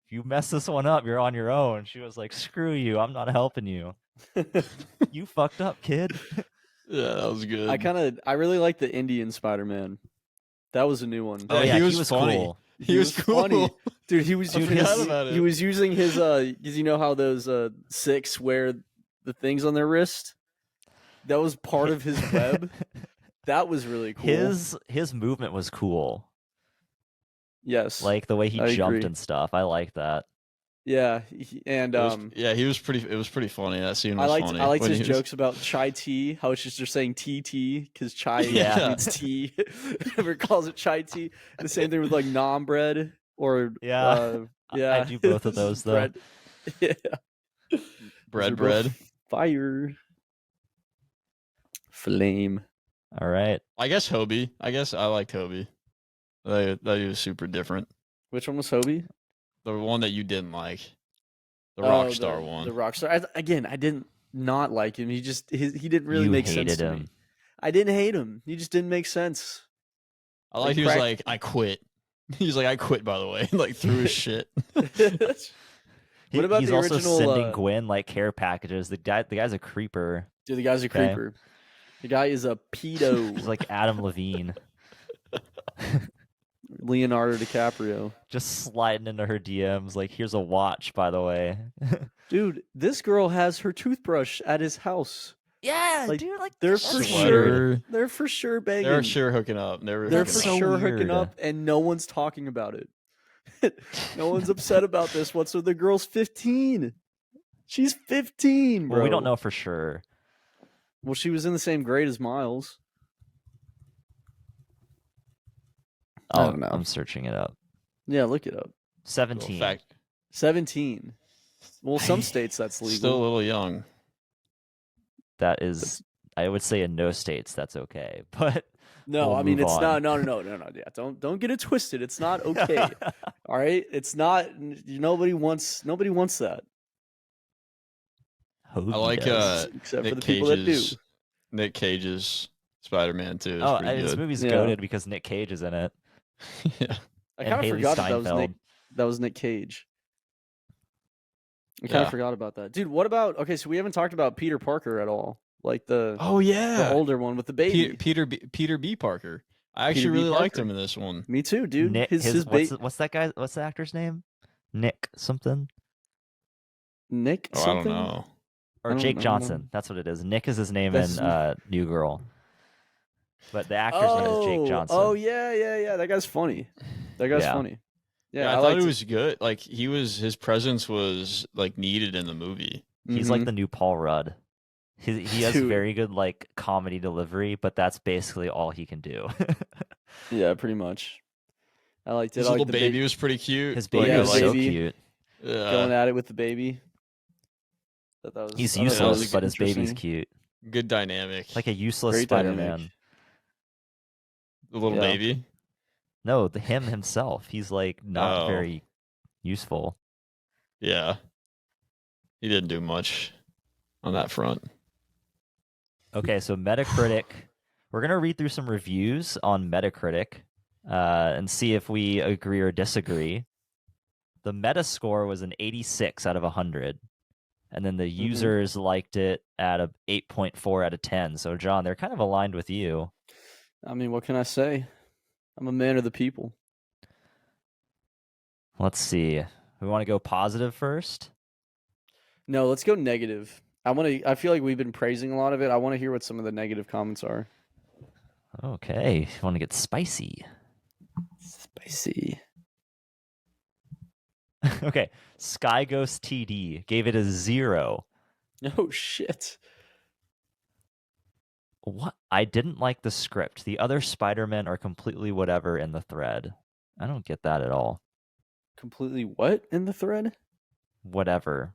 if you mess this one up, you're on your own." She was like, "Screw you, I'm not helping you. You fucked up, kid." Yeah, that was good. I really like the Indian Spider-Man. That was a new one. Oh, yeah, he was funny. cool. He was cool. funny. Dude, he was I using forgot his, about it. he was using his because you know how those Sikhs wear the things on their wrist? That was part of his web. That was really cool. His movement was cool, yes. like the way he I jumped agree. and stuff. I like that. Yeah, and He was pretty. It was pretty funny. That scene was I liked funny. I liked when his he was- jokes about chai tea. How it's just they're saying TT because chai Yeah. means tea. Never calls it chai tea. The same thing with like naan bread or Yeah. yeah. I do both of those, though. Bread. Yeah, bread. Those are both fire, flame. All right. I guess Hobie. I guess I liked Hobie. That he was super different. Which one was Hobie? The one that you didn't like, the Oh, Rockstar one. The Rockstar. Again, I didn't not like him. He didn't really You make sense hated to him. me. I didn't hate him. He just didn't make sense. I like like he was crack- like, I quit. He's like, I quit. By the way, like threw his shit. What about He's the also original, sending Gwen like care packages. The guy's a creeper. Dude, the guy's a Okay. creeper. The guy is a pedo. He's like Adam Levine, Leonardo DiCaprio. just sliding into her DMs. Like, here's a watch, by the way. Dude, this girl has her toothbrush at his house. Yeah, Like, dude. Like, they're that's for so sure. weird. They're for sure banging. They're sure hooking up. They're They're hooking for so up. sure hooking weird. up, and no one's talking about it. No one's upset about this. What's with the girl's 15? She's 15, bro. Well, we don't know for sure. Well, she was in the same grade as Miles. I don't know. I'm searching it up. Yeah, look it up. 17. Well, fact, 17. Well, some states that's legal. still a little young. That is, I would say in no states that's okay, but No, we'll I mean move it's on. not. No. Yeah, don't get it twisted. It's not okay. All right, it's not. Nobody wants that. Hoagie I like does. Except for Nick the people that do. Cage's Nick Cage's Spider-Man 2 is Oh, pretty this good. movie's Yeah. goated because Nick Cage is in it. Yeah. I and kind of Haley forgot Steinfeld. that was Nick Cage. I kind of Yeah. forgot about that, dude. What about? Okay, so we haven't talked about Peter Parker at all, like the Oh yeah, older one with the baby. Peter B. Parker. I actually Peter B. really liked Parker. him in this one. Me too, dude. Nick, his what's that guy? What's the actor's name? Nick something Nick Oh, I something. don't know. or I Jake don't know. Johnson? That's what it is. Nick is his name That's- in New Girl, but the actor's name is Jake Johnson. Oh yeah. That guy's funny. That guy's Yeah. funny. Yeah, Yeah, I thought liked it was good. Like his presence was like needed in the movie. He's like the new Paul Rudd. He has Dude. very good like comedy delivery, but that's basically all he can do. Yeah, pretty much. I liked it. His I liked little the baby was pretty cute. His baby Yeah, was the so baby. cute. going at it with the baby. That was, He's I thought that was useless, but his baby's interesting. cute. good dynamic. Like a useless Great Spider-Man. dynamic. the little Yeah. baby. No, him himself. He's like not Oh. very useful. Yeah, he didn't do much on that front. Okay, so Metacritic. We're gonna read through some reviews on Metacritic and see if we agree or disagree. The Metascore was an 86 out of 100, and then the users liked it at a 8.4 out of 10. So John, they're kind of aligned with you. I mean, what can I say? I'm a man of the people. Let's see. We want to go positive first. No, let's go negative. I feel like we've been praising a lot of it. I want to hear what some of the negative comments are. Okay, you want to get spicy. Spicy. Okay, Sky Ghost TD gave it a 0. Oh shit. What? I didn't like the script. The other Spider-Men are completely whatever in the thread. I don't get that at all. Completely what in the thread? Whatever.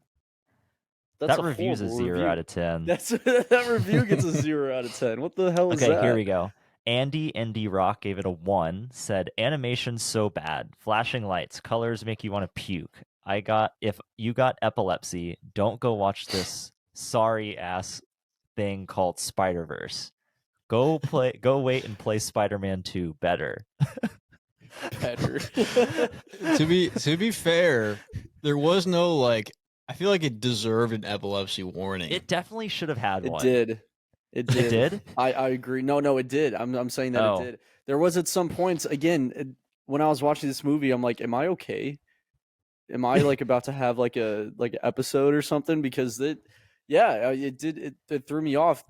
That's That a review's a horrible 0 review. out of 10. That review gets a 0 out of 10. What the hell is Okay, that? here we go. Andy Indie Rock gave it a 1. Said animation's so bad. Flashing lights, colors make you want to puke. If you got epilepsy, don't go watch this sorry ass thing called Spider-Verse. Go wait and play Spider-Man 2 better. Better. to be fair, there was no like. I feel like it deserved an epilepsy warning. It definitely should have had It one. did. It did. It did? I agree. No, it did. I'm saying that Oh. it did. There was at some points again when I was watching this movie, I'm like, am I okay? Am I like about to have like an episode or something? Because it did. It threw me off.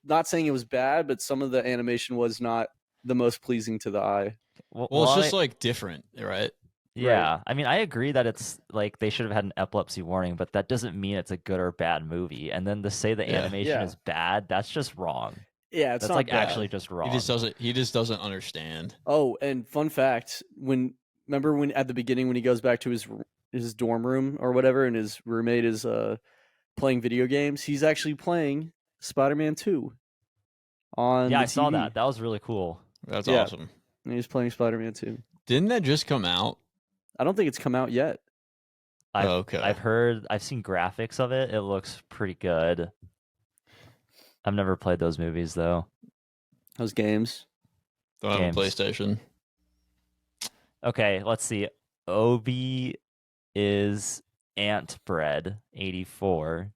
Not saying it was bad, but some of the animation was not the most pleasing to the eye. well, it's just like different, right? Yeah, I mean, I agree that it's like they should have had an epilepsy warning, but that doesn't mean it's a good or bad movie. And then to say the Yeah. animation Yeah. is bad, that's just wrong. Yeah, it's That's not like bad. actually just wrong. He just doesn't understand. Oh, and fun fact: remember when at the beginning when he goes back to his dorm room or whatever, and his roommate is playing video games, he's actually playing Spider-Man 2 on. Yeah, the I saw TV. that. That was really cool. That's Yeah. awesome. And he's playing Spider-Man 2. Didn't that just come out? I don't think it's come out yet. Okay. I've seen graphics of it. It looks pretty good. I've never played those movies though. Those games. Don't have a Games. PlayStation. Okay, let's see. Obi is Antbread84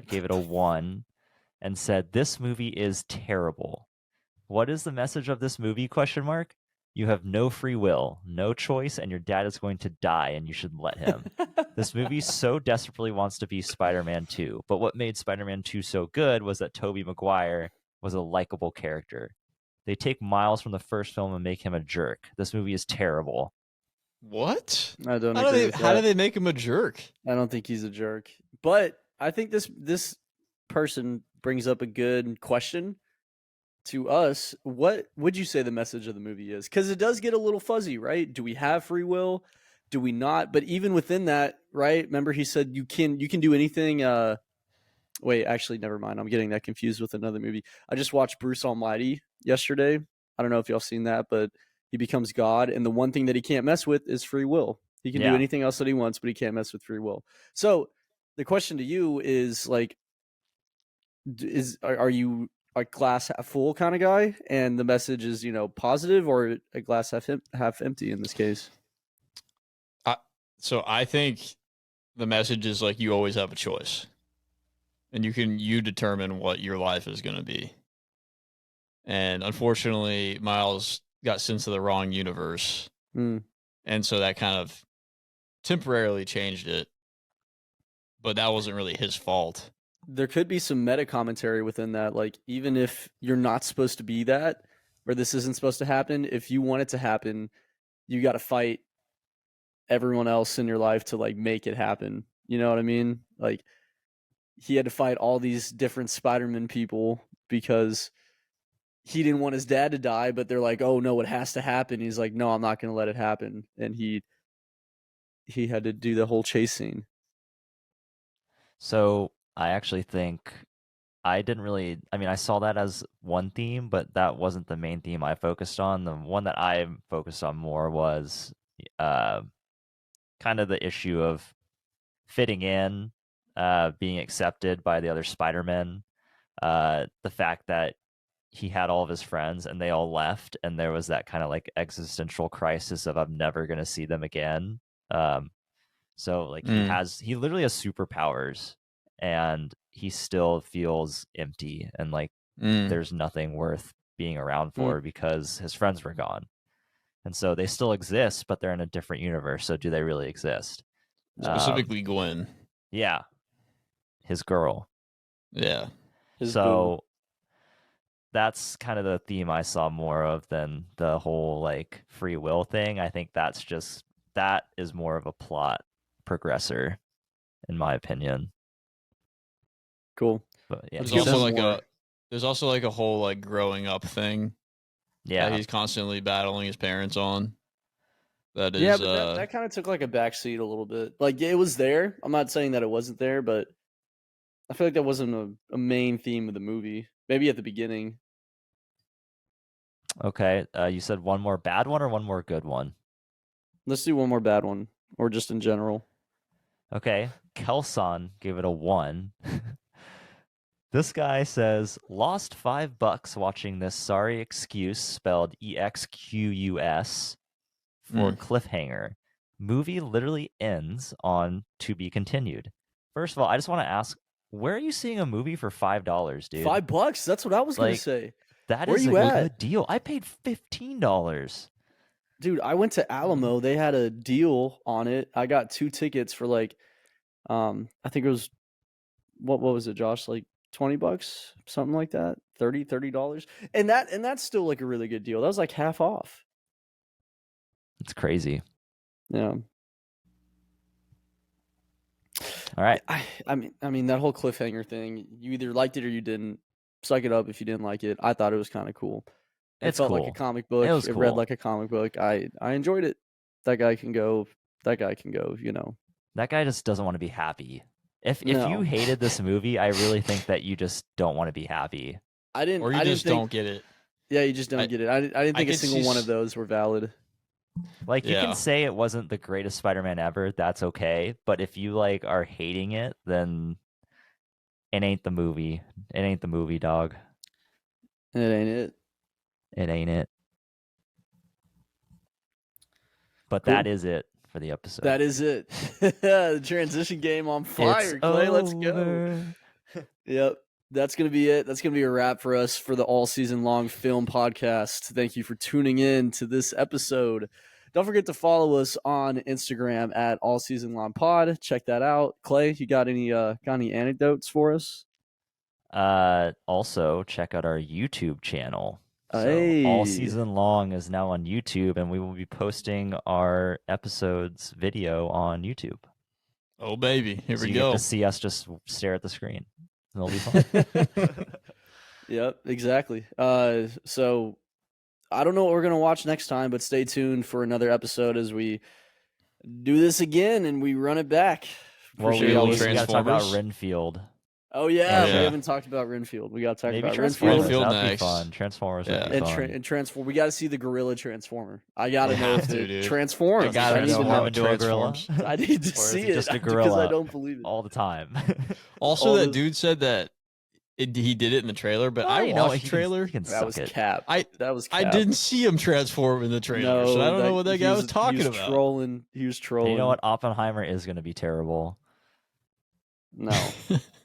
gave it a 1 and said this movie is terrible. What is the message of this movie? ? You have no free will, no choice, and your dad is going to die and you should let him. This movie so desperately wants to be Spider-Man 2, but what made Spider-Man 2 so good was that Tobey Maguire was a likable character. They take Miles from the first film and make him a jerk. This movie is terrible. What? I don't How do agree they with how do that. they make him a jerk? I don't think he's a jerk. But I think this person brings up a good question to us. What would you say the message of the movie is? Because it does get a little fuzzy, right? Do we have free will? Do we not? But even within that, right? Remember, he said you can do anything. Wait, actually, never mind. I'm getting that confused with another movie. I just watched Bruce Almighty yesterday. I don't know if y'all seen that, but he becomes God, and the one thing that he can't mess with is free will. He can do Yeah. anything else that he wants, but he can't mess with free will. So the question to you is like, are you a glass half full kind of guy, and the message is positive, or a glass half empty in this case? So I think the message is like you always have a choice, and you determine what your life is going to be. And unfortunately, Miles got sent to the wrong universe, and so that kind of temporarily changed it. But that wasn't really his fault. There could be some meta commentary within that. Like, even if you're not supposed to be that, or this isn't supposed to happen, if you want it to happen, you got to fight everyone else in your life to like make it happen. You know what I mean? Like, he had to fight all these different Spider-Man people because he didn't want his dad to die, but they're like, oh no, it has to happen. He's like, no, I'm not going to let it happen. And he had to do the whole chase scene. So I actually think I didn't really. I mean, I saw that as one theme, but that wasn't the main theme I focused on. The one that I focused on more was kind of the issue of fitting in, being accepted by the other Spider-Men. The fact that he had all of his friends and they all left, and there was that kind of like existential crisis of I'm never gonna see them again. So like he literally has superpowers, and he still feels empty and like there's nothing worth being around for because his friends were gone. And so they still exist, but they're in a different universe. So do they really exist? Specifically Gwen. Yeah. His girl. Yeah. So that's kind of the theme I saw more of than the whole like free will thing. I think that is more of a plot progressor, in my opinion. Cool. But yeah, there's also like a whole like growing up thing. Yeah, that he's constantly battling his parents on. That is, yeah, but that kind of took like a backseat a little bit. Like it was there. I'm not saying that it wasn't there, but I feel like that wasn't a main theme of the movie. Maybe at the beginning. Okay, you said one more bad one or one more good one? Let's do one more bad one, or just in general. Okay, Kelson gave it a 1. This guy says, lost $5 watching this sorry excuse, spelled EXQUS, for cliffhanger. Movie literally ends on to be continued. First of all, I just want to ask, where are you seeing a movie for $5, dude? $5? That's what I was going to say. That is a good deal. I paid $15. Dude, I went to Alamo. They had a deal on it. I got 2 tickets for like, I think it was, what was it, Josh? Like $20, something like that. $30. And that's still like a really good deal. That was like half off. It's crazy. Yeah. All right. I mean that whole cliffhanger thing, you either liked it or you didn't. Suck it up if you didn't like it. I thought it was kind of cool. It felt like a comic book. It read like a comic book. I enjoyed it. That guy can go, you know. That guy just doesn't want to be happy. If you hated this movie, I really think that you just don't want to be happy. Don't get it. Yeah, you just don't get it. I didn't think a single one of those were valid. Like, you can say it wasn't the greatest Spider-Man ever. That's okay. But if you like are hating it, then it ain't the movie. It ain't the movie, dog. It ain't it. It ain't it. But cool. That is it for the episode. That is it. The transition game on fire, Clay. Let's go. Yep. That's going to be it. That's going to be a wrap for us for the all season long film podcast. Thank you for tuning in to this episode. Don't forget to follow us on Instagram at all season long pod. Check that out. Clay, you got any anecdotes for us? Also check out our YouTube channel. So all Hey. season long is now on YouTube, and we will be posting our episodes video on YouTube. Oh baby, here So we you go. get to see us just stare at the screen. It'll be fun. Yep, exactly. So I don't know what we're gonna watch next time, but stay tuned for another episode as we do this again and we run it back. Well, Appreciate we y'all Appreciate always listening. gotta talk about Transformers. Renfield. Oh yeah, Yeah. we haven't talked about Renfield. We gotta talk Maybe about Transformers. Renfield Renfield That'd be next. fun. Transformers would Yeah. be and, fun. and Transform. We got to see the gorilla transformer. I gotta You know have if to, it dude. transforms. You gotta I need know to how know. it into a gorilla? transforms. I need to Or is see it it just a because gorilla I don't believe it. all the time. Also, All that the- dude said that he did it in the trailer, but Well, I you know, watched he the trailer. Can That suck was it. cap. I- That was. I cap. didn't see him transform in the trailer, so I don't know what that he guy was talking he was about. Trolling. He was And trolling. you know what? Oppenheimer is going to be terrible. No,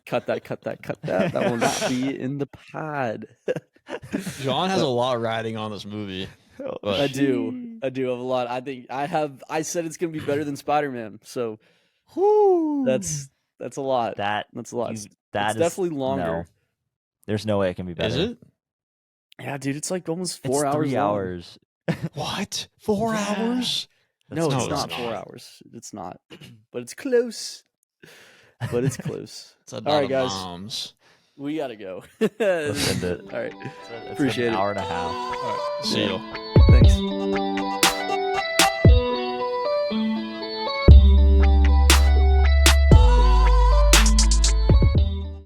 cut that. That will not be in the pod. John has a lot riding on this movie. But- I do have a lot. I think I said it's gonna be better than Spider-Man. So that's a lot. That's a lot. you- It's that is definitely longer. No, there's no way it can be better. Is it? Yeah, dude, it's like almost It's 4 hours. 3 long. hours. What? 4 Yeah. hours? No, That's it's no, not it's 4 not. hours. It's not. But it's close. But it's close. It's a lot All right, of guys. moms. We gotta go. Let's end it. All right. It's Appreciate an it. hour and a half. All right, see Yeah. you.